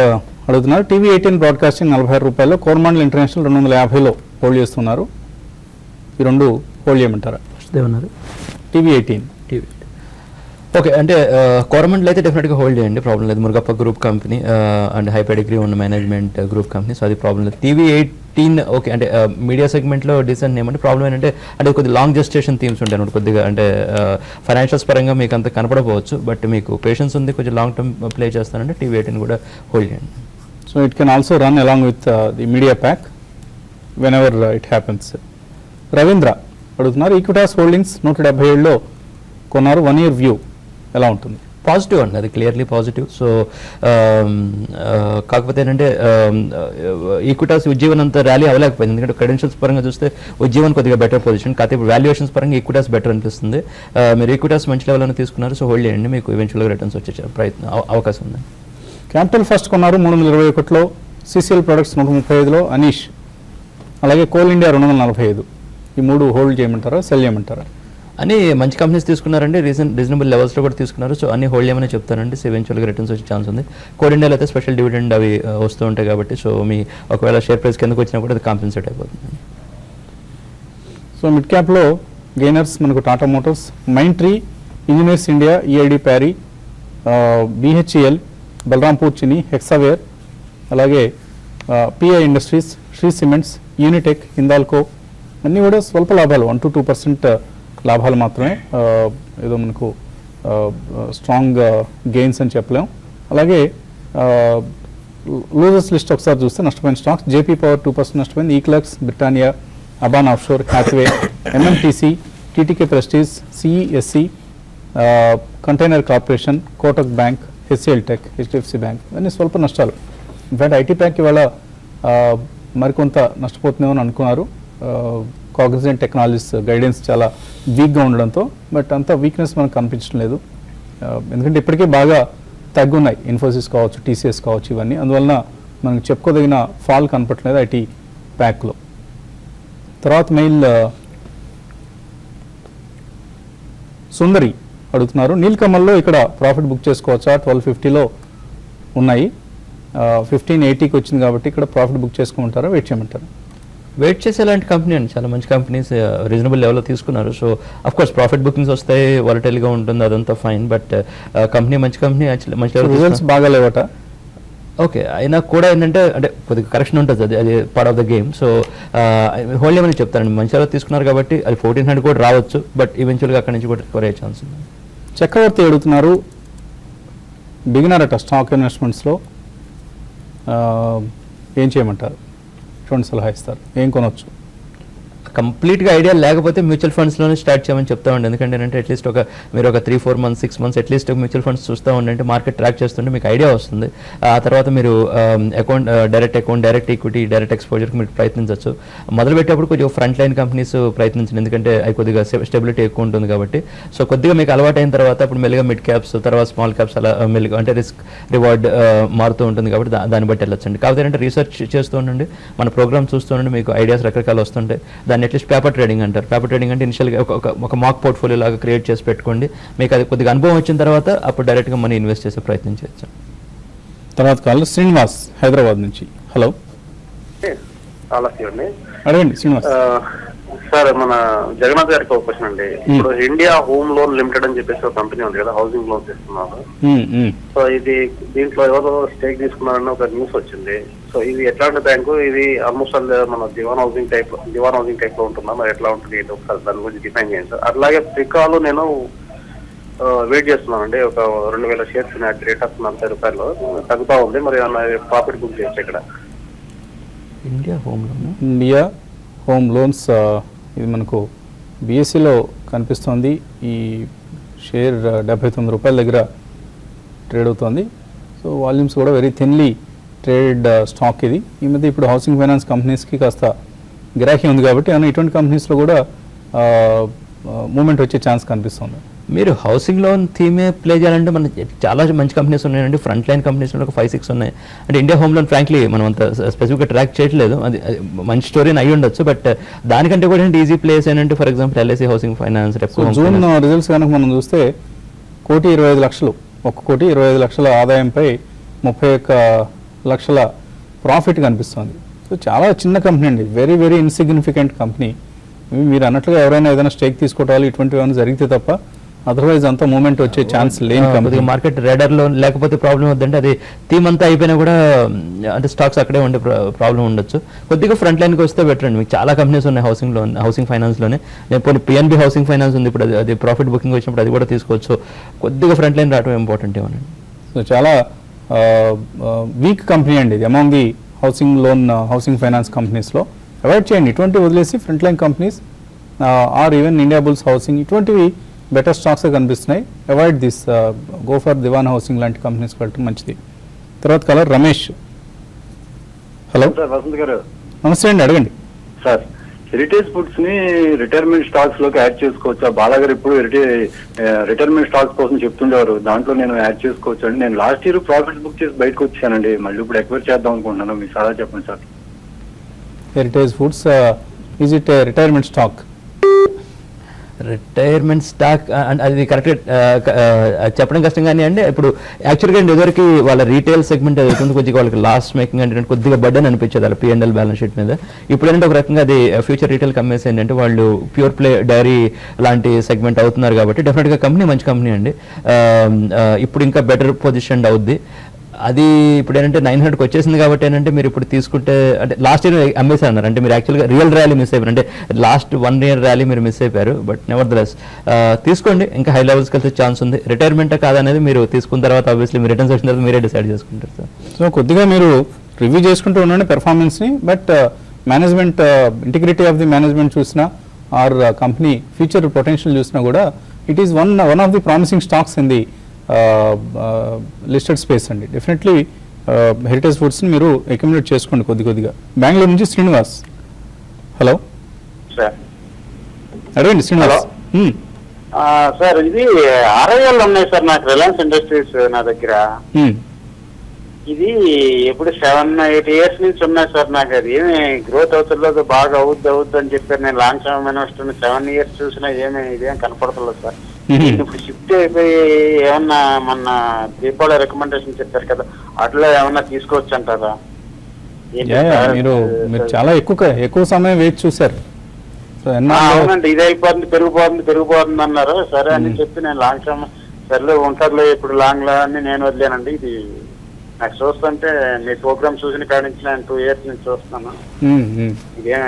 అడుగుతున్నారు, TV18 బ్రాడ్కాస్టింగ్ 46 రూపాయలు, కోరమాండల్ ఇంటర్నేషనల్ 250లో హోల్డ్ చేస్తున్నారు. ఈ రెండు హోల్డ్ చేయమంటారా? ఏమన్నారు? TV18 okay. అంటే కోరమండల్ అయితే డెఫినెట్గా హోల్డ్ చేయండి, ప్రాబ్లం లేదు. Murugappa group company and high pedigree ఉన్న మేనేజ్మెంట్ గ్రూప్ కంపెనీ, సో అది ప్రాబ్లం లేదు. TV18 టీన్ ఓకే అంటే మీడియా సెగ్మెంట్లో డీసెంట్ నేమ్ అంటే ప్రాబ్లం ఏంటంటే అంటే కొద్దిగా లాంగ్ జెస్టేషన్ థీమ్స్ ఉంటాయి అన్నమాట. కొద్దిగా అంటే ఫైనాన్షియల్స్ పరంగా మీకు అంత కనపడకపోవచ్చు, బట్ మీకు పేషెన్స్ ఉంది, కొంచెం లాంగ్ టర్మ్ ప్లే చేస్తానంటే TV18 కూడా హోల్డ్ చేయండి. So it can also run along with the media pack when ever it happens. Ravindra అడుగుతున్నారు, ఈక్విటాస్ హోల్డింగ్స్ 177లో కొన్నారు, 1 year వ్యూ ఎలా ఉంటుంది? పాజిటివ్ అండి, అది క్లియర్లీ పాజిటివ్. సో కాకపోతే ఏంటంటే ఈక్విటాస్ ఉజ్జీవన్ అంత ర్యాలీ అవ్వలేకపోయింది, ఎందుకంటే క్రెడెన్షియల్స్ పరంగా చూస్తే ఉజ్జీవన్ కొద్దిగా బెటర్ పొజిషన్, కాకపోతే ఇప్పుడు వాల్యుయేషన్స్ పరంగా ఈక్విటాస్ బెటర్ అనిపిస్తుంది. మీరు ఈక్విటాస్ మంచి లెవెల్ అని తీసుకున్నారు, సో హోల్డ్ చేయండి, మీకు ఈవెన్చువల్గా రిటర్న్స్ వచ్చే అవకాశం ఉంది. క్యాపిటల్ ఫస్ట్ కొన్నారు 321లో, CCL ప్రొడక్ట్స్ 135లో, అనీష్, అలాగే కోల్ ఇండియా 245. ఈ 3 హోల్డ్ చేయమంటారా, సెల్ చేయమంటారా? అన్ని మంచి కంపెనీస్ తీసుకున్నారండి, రీజనబుల్ లెవెల్స్లో కూడా తీసుకున్నారు, సో అన్ని హోల్డ్ చేయమని చెప్తానండి. సో ఈవెన్చువల్గా రిటర్న్స్ వచ్చే ఛాన్స్ ఉంది. కోల్ ఇండియాలో అయితే స్పెషల్ డివిడెండ్ అవి వస్తూ ఉంటాయి కాబట్టి, సో మీ ఒకవేళ షేర్ ప్రైస్ కిందకు వచ్చినా కూడా అది కాంపెన్సేట్ అయిపోతుంది. సో మిడ్ క్యాప్లో గెయినర్స్ మనకు Tata motors, Mindtree, engineers India, EID Parry, BHEL, Balrampur Chini, Hexaware, అలాగే PI industries, Shree cements, Unitech, Hindalco అన్నీ కూడా స్వల్ప లాభాలు 1 to 2% లాభాలు మాత్రమే, ఏదో మనకు స్ట్రాంగ్ గెయిన్స్ అని చెప్పలేం. అలాగే లూజర్స్ లిస్ట్ ఒకసారి చూస్తే నష్టపోయిన స్టాక్స్, JP పవర్ 2% నష్టపోయింది, eClerx, Britannia, Aban offshore, Hathway, MMTC, TTK Prestige, CESC, container corporation, Kotak bank, HCL tech, HDFC bank అన్నీ స్వల్ప నష్టాలు. ఇన్ఫాక్ట్ IT ప్యాక్ ఇవాళ మరికొంత నష్టపోతుందేమో అని అనుకున్నారు. కాగ్నిజెంట్ టెక్నాలజీస్ గైడెన్స్ చాలా వీక్గా ఉండడంతో, బట్ అంత వీక్నెస్ మనకు కనిపించడం లేదు, ఎందుకంటే ఇప్పటికే బాగా తగ్గున్నాయి, ఇన్ఫోసిస్ కావచ్చు, TCS కావచ్చు, ఇవన్నీ. అందువలన మనకు చెప్పుకోదగిన ఫాల్ కనపట్లేదు IT ప్యాక్లో. తర్వాత మెయిల్ సుందరి అడుగుతున్నారు, నీల్కమల్లో ఇక్కడ ప్రాఫిట్ బుక్ చేసుకోవచ్చా? 1250లో ఉన్నాయి, 1580కి వచ్చింది కాబట్టి ఇక్కడ ప్రాఫిట్ బుక్ చేసుకోమంటారా, వెయిట్ చేయమంటారా? వెయిట్ చేసేలాంటి కంపెనీ అండి, చాలా మంచి కంపెనీస్ రీజనబుల్ లెవెల్లో తీసుకున్నారు. So of course profit bookings వస్తాయి, వాలటైల్గా ఉంటుంది, అదంతా ఫైన్, బట్ కంపెనీ మంచి కంపెనీ, మంచి రిజల్ట్స్ బాగా లేవట. ఓకే, అయినా కూడా ఏంటంటే అంటే కొద్దిగా కరెక్షన్ ఉంటుంది, అది part of the game. So hold ఏమని చెప్తారండి, మంచి లెవెల్ తీసుకున్నారు కాబట్టి అది 1400 కూడా రావచ్చు, బట్ ఈవెన్చువల్గా అక్కడి నుంచి కూడా రికవర్ అయ్యే ఛాన్స్ ఉంది. చక్రవర్తి అడుగుతున్నారు, బిగినర్ అట స్టాక్ ఇన్వెస్ట్మెంట్స్లో ఏం చేయమంటారు, ఎటువంటి సలహా ఇస్తారు, ఏం కొనవచ్చు? కంప్లీట్గా ఐడియా లేకపోతే మ్యూచువల్ ఫండ్స్లోనే స్టార్ట్ చేయమని చెప్తామండి, ఎందుకంటే ఏంటంటే అట్లీస్ట్ మీరు ఒక 3-4 months 6 months at least mutual funds చూస్తూ ఉండంటే మార్కెట్ ట్రాక్ చేస్తుంటే మీకు ఐడియా వస్తుంది. ఆ తర్వాత మీరు డైరెక్ట్ ఈక్విటీ, డైరెక్ట్ ఎక్స్పోజర్కి మీరు ప్రయత్నించవచ్చు. మొదలుపెట్టేప్పుడు కొంచెం ఫ్రంట్ లైన్ కంపెనీస్ ప్రయత్నించండి, ఎందుకంటే అవి కొద్దిగా స్టెబిలిటీ ఎక్కువ ఉంటుంది కాబట్టి. సో కొద్దిగా మీకు అలవాటు అయిన తర్వాత అప్పుడు మెల్లిగా మిడ్ క్యాప్స్, తర్వాత స్మాల్ క్యాప్స్, అలా మెల్లిగా అంటే రిస్క్ రివార్డ్ మారుతూ ఉంటుంది కాబట్టి దాన్ని బట్టి వెళ్ళొచ్చండి. కాకపోతే ఏంటంటే రీసెర్చ్ చేస్తూ ఉండండి, మన ప్రోగ్రామ్ చూస్తూ ఉండండి, మీకు ఐడియాస్ రకరకాలు వస్తుంటాయి. దాన్ని అట్లీస్ట్ పేపర్ ట్రేడింగ్ అంటారు. పేపర్ ట్రేడింగ్ అంటే ఇనిషియల్గా ఒక మాక్ పోర్ట్ఫోలియో లాగా క్రియేట్ చేసి పెట్టుకోండి, మీకు అది కొద్దిగా అనుభవం వచ్చిన తర్వాత అప్పుడు డైరెక్ట్గా మనీ ఇన్వెస్ట్ చేసే ప్రయత్నం చేయొచ్చు. తర్వాత కాల్ శ్రీనివాస్ హైదరాబాద్ నుంచి. హలో, అడగండి శ్రీనివాస్. సార్, మన జగన్నాథ్ గారికి ఒక క్వశ్చన్ అండి. ఇప్పుడు ఇండియా హోమ్ లోన్ లిమిటెడ్ అని చెప్పేసి ఒక కంపెనీ ఉంది కదా, హౌసింగ్ లోన్స్ ఇస్తున్నారు. సో ఇది దీంట్లో ఎవరో స్టేక్ తీసుకున్నారని ఒక న్యూస్ వచ్చింది. సో ఇది ఎట్లాంటి బ్యాంకు? ఇది ఆల్మోస్ట్ మన దివాన్ హౌసింగ్ టైప్ లో ఉంటుందా, మరి ఎట్లా ఉంటుంది ఒకసారి దాని గురించి డిఫైన్ చేయండి సార్. అట్లాగే ప్రికాలో నేను వెయిట్ చేస్తున్నానండి, ఒక 2000 షేర్స్ రేట్ ఆఫ్ 40 రూపాయలు తగ్గుతా ఉంది, మరి ప్రాఫిట్ బుక్ చేయొచ్చు ఇక్కడ? ఇండియా హోమ్ లోన్స్ ఇది మనకు BSEలో కనిపిస్తోంది. ఈ షేర్ 79 రూపాయల దగ్గర ట్రేడ్ అవుతోంది. సో వాల్యూమ్స్ కూడా వెరీ థిన్లీ ట్రేడ్ స్టాక్ ఇది. ఈ మధ్య ఇప్పుడు హౌసింగ్ ఫైనాన్స్ కంపెనీస్కి కాస్త గిరాకీ ఉంది కాబట్టి ఇటువంటి కంపెనీస్లో కూడా మూమెంట్ వచ్చే ఛాన్స్ కనిపిస్తుంది. మీరు హౌసింగ్ లోన్ థీమే ప్లే చేయాలంటే మన చాలా మంచి కంపెనీస్ ఉన్నాయండి, ఫ్రంట్ లైన్ కంపెనీస్ ఒక 5-6 ఉన్నాయి. అంటే ఇండియా హోమ్ లోన్ ఫ్రాంక్లీ మనం అంత స్పెసిఫిక్గా ట్రాక్ చేయట్లేదు, అది మంచి స్టోరీ అయి ఉండొచ్చు, బట్ దానికంటే కూడా ఈజీ ప్లేస్ ఏంటంటే for example LIC housing finance. June results కనుక మనం చూస్తే 1,25,00,000 1,25,00,000 ఆదాయంపై 31 లక్షల ప్రాఫిట్ కనిపిస్తుంది. సో చాలా చిన్న కంపెనీ అండి, వెరీ వెరీ ఇన్సిగ్నిఫికెంట్ కంపెనీ. మీరు అన్నట్లుగా ఎవరైనా ఏదైనా స్టేక్ తీసుకోవటాలు ఇటువంటివి ఏమైనా జరిగితే తప్ప అదర్వైజ్ అంత మూమెంట్ వచ్చే ఛాన్స్ లేని కంపెనీ. మార్కెట్ రేడర్లో లేకపోతే ప్రాబ్లం వద్దంటే అది థీమ్ అంతా అయిపోయినా కూడా అంటే స్టాక్స్ అక్కడే ఉండే ప్రాబ్లం ఉండొచ్చు. కొద్దిగా ఫ్రంట్ లైన్కి వస్తే బెటర్ అండి. మీకు చాలా కంపెనీస్ ఉన్నాయి హౌసింగ్ ఫైనాన్స్లోనే. నేను పిఎన్బి హౌసింగ్ ఫైనాన్స్ ఉంది, ఇప్పుడు అది ప్రాఫిట్ బుకింగ్ వచ్చినప్పుడు అది కూడా తీసుకోవచ్చు. కొద్దిగా ఫ్రంట్ లైన్ రావడం ఇంపార్టెంట్ ఏమన్నా. సో చాలా వీక్ కంపెనీ అండి ఇది అమాంగ్ ది హౌసింగ్ ఫైనాన్స్ కంపెనీస్లో. అవాయిడ్ చేయండి ఇటువంటి, వదిలేసి front line companies or even India Bulls Housing ఇటువంటివి బెటర్ స్టాక్స్ కనిపిస్తున్నాయి. Avoid this, go for Dewan Housing లాంటి కంపెనీస్కి వెళ్ళటం మంచిది. తర్వాత caller Ramesh. Hello sir, Vasant గారు నమస్తే అండి, అడగండి సార్. హెరిటేజ్ ఫుడ్స్ ని రిటైర్మెంట్ స్టాక్స్ లోకి యాడ్ చేసుకోవచ్చా? బాలాగారు ఇప్పుడు రిటైర్మెంట్ స్టాక్స్ కోసం చెప్తుండేవారు, దాంట్లో నేను యాడ్ చేసుకోవచ్చు అండి. నేను లాస్ట్ ఇయర్ ప్రాఫిట్ బుక్ చేసి బయటకు వచ్చానండి, మళ్ళీ ఇప్పుడు ఎక్వైర్ చేద్దాం అనుకుంటున్నాను. మీ సలహా చెప్పండి sir. Heritage foods, is it retirement stock? Retirement stock అది కరెక్ట్ చెప్పడం కష్టం కానీ అండి. ఇప్పుడు యాక్చువల్గా ఇదివరకు వాళ్ళ రీటైల్ సెగ్మెంట్ కొద్దిగా వాళ్ళకి లాస్ మేకింగ్ అంటే కొద్దిగా బర్డెన్ అనిపించేది వాళ్ళ P&L బ్యాలెన్స్ షీట్ మీద. ఇప్పుడు ఏంటంటే ఒక రకంగా అది ఫ్యూచర్ రీటైల్ కంపెనీస్ ఏంటంటే వాళ్ళు ప్యూర్ ప్లే డైరీ లాంటి సెగ్మెంట్ అవుతున్నారు కాబట్టి డెఫినెట్గా కంపెనీ మంచి కంపెనీ అండి. ఇప్పుడు ఇంకా బెటర్ పొజిషన్ అవుద్ది. అది ఇప్పుడు ఏంటంటే 900కి వచ్చేసింది కాబట్టి ఏంటంటే మీరు ఇప్పుడు తీసుకుంటే అంటే లాస్ట్ ఇయర్ అమ్మేసారు అన్నారు అంటే మీరు యాక్చువల్గా రియల్ ర్యాలీ మిస్ అయిపోయారు, అంటే లాస్ట్ 1 year ర్యాలీ మీరు మిస్ అయిపోయారు. బట్ నెవర్ ద లెస్ తీసుకోండి, ఇంకా హై లెవెల్స్కి వెళ్తే ఛాన్స్ ఉంది. రిటైర్మెంట్ కాదనేది మీరు తీసుకున్న తర్వాత ఆబ్వియస్లీ మీ రిటర్న్స్ వచ్చిన తర్వాత మీరే డిసైడ్ చేసుకుంటారు సార్. సో కొద్దిగా మీరు రివ్యూ చేసుకుంటూ ఉండండి పెర్ఫార్మెన్స్ని. But management integrity of the management చూసినా ఆర్ కంపెనీ ఫ్యూచర్ పొటెన్షియల్ చూసినా కూడా it is one of the promising stocks in the listed space అండి. డెఫినెట్లీ హెరిటేజ్ ఫుడ్స్ని మీరు అక్యుములేట్ చేసుకోండి కొద్దిగా. బెంగళూరు నుంచి శ్రీనివాస్. హలో సార్, అడగండి శ్రీనివాస్. సార్ ఇది 60 ఉన్నాయి సార్ నాకు రిలయన్స్ ఇండస్ట్రీస్ నా దగ్గర. ఇది ఎప్పుడు 7-8 years నుంచి ఉన్నాయి సార్. నాకు అది ఏమి గ్రోత్ అవుతుందో బాగా అవుద్ది అని చెప్పారు. నేను లాంగ్ టర్మ్ ఇన్వెస్టర్ 7 years చూసినా ఇదేం కనపడతలేదు సార్. ఇప్పుడు షిఫ్ట్ అయిపోయి ఏమన్నా మొన్న దీపావళి రికమెండేషన్ చెప్పారు కదా, అట్లా ఏమన్నా తీసుకోవచ్చు అంటారా? మీరు చాలా ఎక్కువ సమయం వేచి చూసారు. అవునండి, ఇది అయిపోతుంది పెరిగిపోతుంది అన్నారు. సరే అని చెప్పి నేను లాంగ్ టర్మ్ సర్లే ఉంటారులే ఇప్పుడు లాంగ్ లా అని నేను వదిలేనండి. ఇది నాకు చూస్తుంటే మీ ప్రోగ్రామ్ చూసిన కాడి నుంచి నేను 2 years నుంచి చూస్తున్నాను. ఇదేం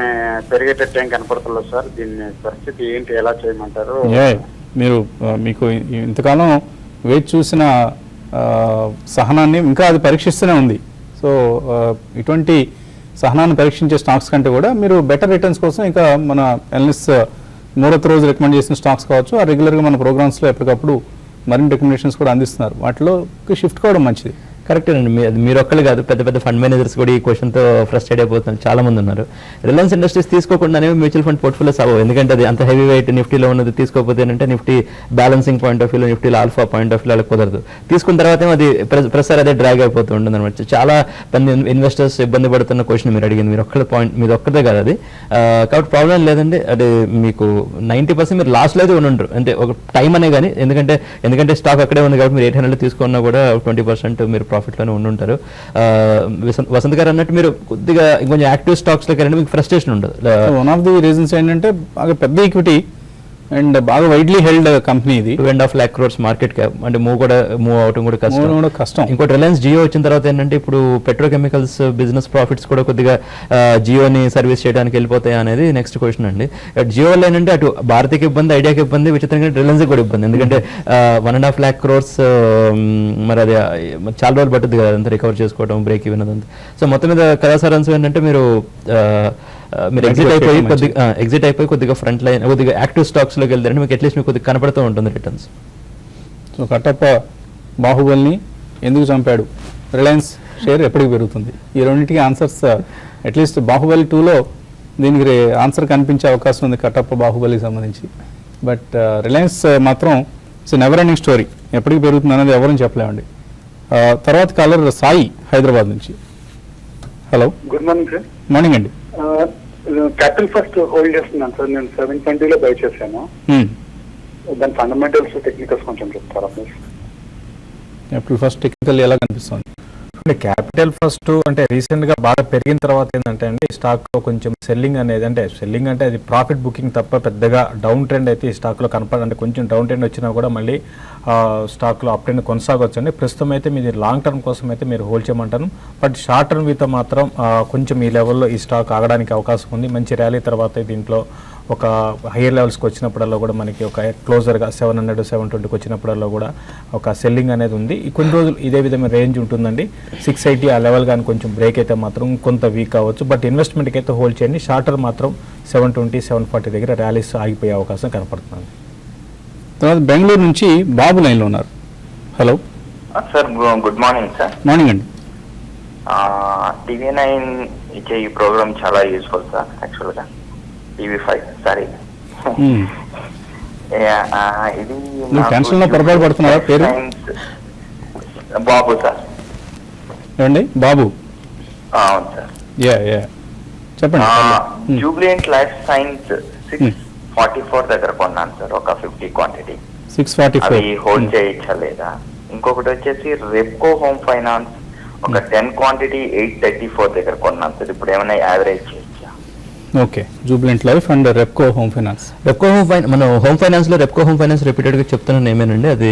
పెరిగేటట్టు ఏం కనపడతలేదు సార్. దీన్ని పరిస్థితి ఏంటి, ఎలా చేయమంటారు? మీకు ఇంతకాలం వేచి చూసిన సహనాన్ని ఇంకా అది పరీక్షిస్తూనే ఉంది. సో ఇటువంటి సహనాన్ని పరీక్షించే స్టాక్స్ కంటే కూడా మీరు బెటర్ రిటర్న్స్ కోసం ఇంకా మన ఎల్ఎస్ మూడో రోజు రికమెండ్ చేసిన స్టాక్స్ కావచ్చు, ఆ రెగ్యులర్గా మన ప్రోగ్రామ్స్లో ఎప్పటికప్పుడు మరిన్ని రికమెండేషన్స్ కూడా అందిస్తున్నారు. వాటిలో షిఫ్ట్ కావడం మంచిది. కరెక్ట్ అండి, మీరు ఒక్కళ్ళు కాదు, పెద్ద ఫండ్ మేనేజర్స్ కూడా ఈ క్వశ్చన్తో ఫ్రస్ట్రేట్ అయిపోతున్నారు, చాలా మంది ఉన్నారు. రిలయన్స్ ఇండస్ట్రీస్ తీసుకోకుండానే మ్యూచువల్ ఫండ్ పోర్ట్ఫోలియోస్ అవ్వవు, ఎందుకంటే అది అంత హెవీ వెయిట్ నిఫ్టీలో ఉన్నది. తీసుకోకపోతే ఏంటంటే నిఫ్టీ బ్యాలెన్సింగ్ పాయింట్ ఆఫ్ వ్యూలో, నిఫ్టీలో ఆల్ఫా పాయింట్ ఆఫ్ వ్యూలో కుదరదు. తీసుకున్న తర్వాత ఏమో అది ప్రసార్ అదే డ్రాగ్ అయిపోతూ ఉంటుంది అనమాట. చాలా మంది ఇన్వెస్టర్స్ ఇబ్బంది పడుతున్న క్వశ్చన్ మీరు అడిగింది, మీరు ఒక్కదే కాదు అది. కాబట్టి ప్రాబ్లం లేదండి. అది మీకు 90% మీరు లాస్ట్లో అయితే ఉండరు, అంటే ఒక టైం అనే కానీ, ఎందుకంటే స్టాక్ అక్కడే ఉంది కాబట్టి మీరు 800 తీసుకున్నా కూడా 20% మీరు ప్రాఫిట్లోనే ఉండుంటారు. వసంత్ గారు అన్నట్టు మీరు కొద్దిగా ఇంకొంచెం యాక్టివ్ స్టాక్స్ లోకి మీకు ఫ్రస్ట్రేషన్ ఉండదు. వన్ ఆఫ్ ది రీజన్స్ ఏంటంటే బాగా పెద్ద ఈక్విటీ అండ్ బాగా వైడ్లీ హెల్డ్ కంపెనీ ఇది. 2.5 lakh crores మార్కెట్ క్యాప్, అంటే మూవ్ అవటం కూడా కష్టం. ఇంకోటి రిలయన్స్ జియో వచ్చిన తర్వాత ఏంటంటే ఇప్పుడు పెట్రోకెమికల్స్ బిజినెస్ ప్రాఫిట్స్ కూడా కొద్దిగా జియోని సర్వీస్ చేయడానికి వెళ్ళిపోతాయి అనేది నెక్స్ట్ క్వశ్చన్ అండి. జియో వల్ల ఏంటంటే అటు భారతీకి ఇబ్బంది, ఐడియాకి ఇబ్బంది, విచిత్రంగా రిలయన్స్ కూడా ఇబ్బంది. ఎందుకంటే 1.5 lakh crores మరి అది చాలా రోజులు పట్టుద్ది కదా అదంతా రికవర్ చేసుకోవడం, బ్రేక్ ఈవెన్ అదంతా. సో మొత్తం మీద కథాసారాంశం ఏంటంటే మీరు ఎగ్జిట్ అయిపోయి కొద్దిగా ఫ్రంట్ లైన్, కొద్దిగా యాక్టివ్ స్టాక్స్ లోకి వెళ్తారంటే మీకు అట్లీస్ట్ మీకు కొద్దిగా కనపడుతూ ఉంటుంది రిటర్న్స్. సో కట్టప్ప బాహుబలిని ఎందుకు చంపాడు, రిలయన్స్ షేర్ ఎప్పటికి పెరుగుతుంది, ఈ రెండింటికి ఆన్సర్స్ అట్లీస్ట్ బాహుబలి 2లో దీనికి ఆన్సర్ కనిపించే అవకాశం ఉంది కట్టప్ప బాహుబలికి సంబంధించి. బట్ రిలయన్స్ మాత్రం ఇట్స్ నెవర్ ఎండింగ్ స్టోరీ, ఎప్పటికి పెరుగుతుంది అనేది ఎవరని చెప్పలేమండి. తర్వాత కాలర్ సాయి హైదరాబాద్ నుంచి. Hello, good morning sir. Morning అండి. క్యాపిటల్ ఫస్ట్ హోల్డ్ చేస్తున్నాను సార్, నేను 720లో బై చేశాను. దాని ఫండమెంటల్స్ టెక్నికల్స్ కొంచెం చెప్తారా ప్లీజ్? క్యాపిటల్ ఫస్ట్ టెక్నికల్ ఎలా కనిపిస్తుంది? క్యాపిటల్ ఫస్ట్ అంటే రీసెంట్ గా బాగా పెరిగిన తర్వాత ఏంటంటే అండి స్టాక్ లో కొంచెం సెల్లింగ్ అంటే అది ప్రాఫిట్ బుకింగ్ తప్ప పెద్దగా డౌన్ ట్రెండ్ అయితే ఈ స్టాక్ లో అంటే కొంచెం డౌన్ ట్రెండ్ వచ్చినా కూడా మళ్ళీ స్టాక్ లో అప్ ట్రెండ్ కొనసాగొచ్చు అండి. ప్రస్తుతం అయితే మీది లాంగ్ టర్మ్ కోసం అయితే మీరు హోల్డ్ చేయమంటాను. బట్ షార్ట్ టర్మ్ వీతో మాత్రం కొంచెం ఈ లెవెల్లో ఈ స్టాక్ ఆగడానికి అవకాశం ఉంది. మంచి ర్యాలీ తర్వాత దీంట్లో ఒక హైయర్ లెవెల్స్కి వచ్చినప్పుడల్లా కూడా మనకి ఒక క్లోజర్గా 700 720కి వచ్చినప్పుడల్లా కూడా ఒక సెల్లింగ్ అనేది ఉంది. కొన్ని రోజులు ఇదే విధమైన రేంజ్ ఉంటుందండి. 680 ఆ లెవెల్ కానీ కొంచెం బ్రేక్ అయితే మాత్రం కొంత వీక్ అవ్వచ్చు. బట్ ఇన్వెస్ట్మెంట్కి అయితే హోల్డ్ చేయండి. షార్టర్ మాత్రం 720 740 దగ్గర ర్యాలీస్ ఆగిపోయే అవకాశం కనపడుతుంది. తర్వాత బెంగళూరు నుంచి బాబు లైన్లో ఉన్నారు. Hello sir, good morning sir. Morning అండి. TV9 ఇచ్చే ఈ ప్రోగ్రామ్ చాలా యూస్ఫుల్ సార్. యాక్చువల్గా TV5 సారీ ఇది టెన్షన్ లో పొరపాటు పడుతున్నారా? పేరు బాబు సార్. ఏమండి బాబు? అవును సార్. చెప్పండి. జూబ్లియంట్ లైఫ్ సైన్స్ 644 దగ్గర కొన్నాను సార్, ఒక 50 క్వాంటిటీ. 644 అవి హోల్డ్ చేయొచ్చా లేదా? ఇంకొకటి వచ్చేసి రెప్కో హోమ్ ఫైనాన్స్ ఒక 10 క్వాంటిటీ 834 దగ్గర కొన్నాను సార్. ఇప్పుడు ఏమైనా యావరేజ్ చేయొచ్చా? Okay, Jubilant life and Repco home finance. మనం హోమ్ ఫైనాన్స్ లో రెప్కో హోమ్ ఫైనాన్స్ రిపీటెడ్ గా చెప్తున్నాను ఏమేనండి, అది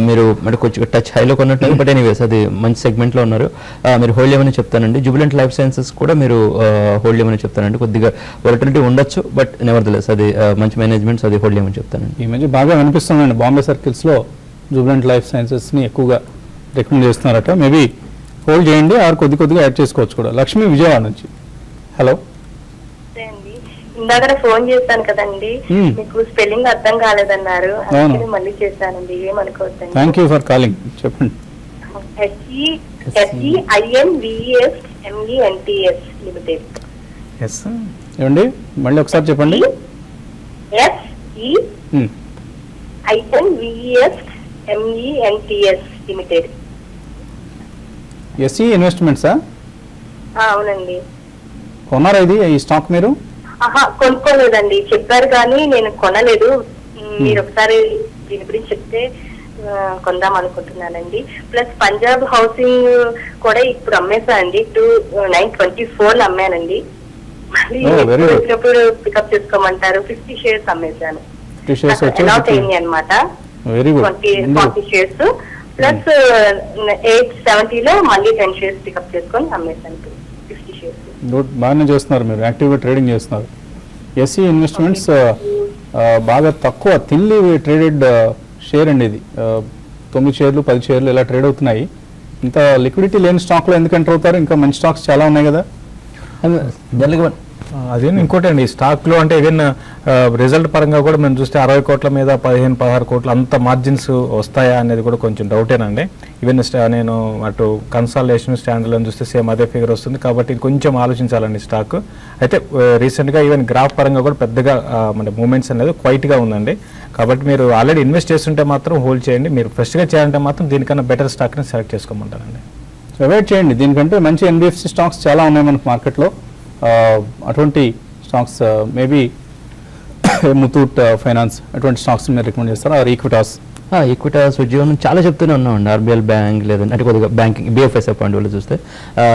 మీరు అంటే కొంచెం టచ్ హైలో కొన్నట్టు, బట్ ఎనీవేస్ అది మంచి సెగ్మెంట్ లో ఉన్నారు. మీరు హోల్డ్ చేయమని చెప్తానండి. జూబ్లియంట్ లైఫ్ సైన్సెస్ కూడా మీరు హోల్డ్ చేయమని చెప్తానండి. కొద్దిగా వాలటిలిటీ ఉండొచ్చు, బట్ నెవర్దలెస్ అది మంచి మేనేజ్మెంట్స్, అది హోల్డ్ చేయమని చెప్తానండి. ఈ మధ్య బాగా వినిపిస్తుందండి బాంబే సర్కిల్స్ లో జూబ్లియంట్ లైఫ్ సైన్సెస్ ని ఎక్కువగా రికమెండ్ చేస్తున్నారట. మేబీ హోల్డ్ చేయండి, ఆరు కొద్దిగా యాడ్ చేసుకోవచ్చు కూడా. లక్ష్మి విజయవాడ నుంచి. హలో. ఇందాక ఫోన్ చేశాను కదండి, మీకు స్పెల్లింగ్ అర్థం కాలేదన్నారు, మళ్ళీ చేశానండి, ఏమనుకోవద్దండి. Thank you for calling. చెప్పండి. SEINVESTMENTS limited. ఏమండి మళ్ళీ ఒకసారి చెప్పండి. SEINVESTMENTS limited. SE ఇన్వెస్ట్మెంట్సా? అవునండి. కొన్నారా ఇది ఈ స్టాక్ మీరు? కొనుక్కోలేదండి, చెప్పారు కానీ నేను కొనలేదు. మీరు ఒకసారి దీని గురించి చెప్తే కొందాం అనుకుంటున్నానండి. ప్లస్ పంజాబ్ హౌసింగ్ కూడా ఇప్పుడు అమ్మేసా అండి, 924 అమ్మానండి. మళ్ళీ వచ్చినప్పుడు పికప్ చేసుకోమంటారు. 50 షేర్స్ అమ్మేశాను, అలాట్ అయింది అనమాట. 40 షేర్స్ ప్లస్ 870లో మళ్ళీ 10 షేర్స్ పికప్ చేసుకొని అమ్మేశాను. 50 షేర్స్. బాగానే చేస్తున్నారు, మీరు యాక్టివ్గా ట్రేడింగ్ చేస్తున్నారు. SE ఇన్వెస్ట్మెంట్స్ బాగా తక్కువ థిన్లీ ట్రేడెడ్ షేర్ అండి ఇది. 9 షేర్లు 10 షేర్లు ఇలా ట్రేడ్ అవుతున్నాయి. ఇంత లిక్విడిటీ లేని స్టాక్లో ఎందుకు ఎంటర్ అవుతారు? ఇంకా మంచి స్టాక్స్ చాలా ఉన్నాయి కదా. అదే ఇంకోటి అండి, స్టాక్లో అంటే ఈవెన్ రిజల్ట్ పరంగా కూడా మేము చూస్తే 60 కోట్ల మీద 15-16 కోట్ల అంత మార్జిన్స్ వస్తాయా అనేది కూడా కొంచెం డౌటేనండి. ఈవెన్ నేను అటు కన్సాలిడేషన్ స్టాండర్డ్ చూస్తే సేమ్ అదే ఫిగర్ వస్తుంది. కాబట్టి కొంచెం ఆలోచించాలండి స్టాక్. అయితే రీసెంట్గా ఈవెన్ గ్రాఫ్ పరంగా కూడా పెద్దగా మన మూమెంట్స్ అనేది క్వైట్గా ఉందండి. కాబట్టి మీరు ఆల్రెడీ ఇన్వెస్ట్ చేస్తుంటే మాత్రం హోల్డ్ చేయండి. మీరు ఫ్రెష్గా చేయాలంటే మాత్రం దీనికన్నా బెటర్ స్టాక్ని సెలెక్ట్ చేసుకోమంటారండి. అవాయిడ్ చేయండి. దీనికంటే మంచి NBFC స్టాక్స్ చాలా ఉన్నాయి మనకు మార్కెట్లో. అటువంటి స్టాక్స్ మేబీ ముతూట్ ఫైనాన్స్ అటువంటి స్టాక్స్ మీరు రికమెండ్ చేస్తారా? ఆర్ ఈక్విటాస్? ఈక్విటాస్ ఉద్యోగం చాలా చెప్తూనే ఉన్నామండి. RBL బ్యాంక్, లేదంటే అంటే కొద్దిగా బ్యాంకింగ్ BFSI పాయింట్ వాళ్ళు చూస్తే,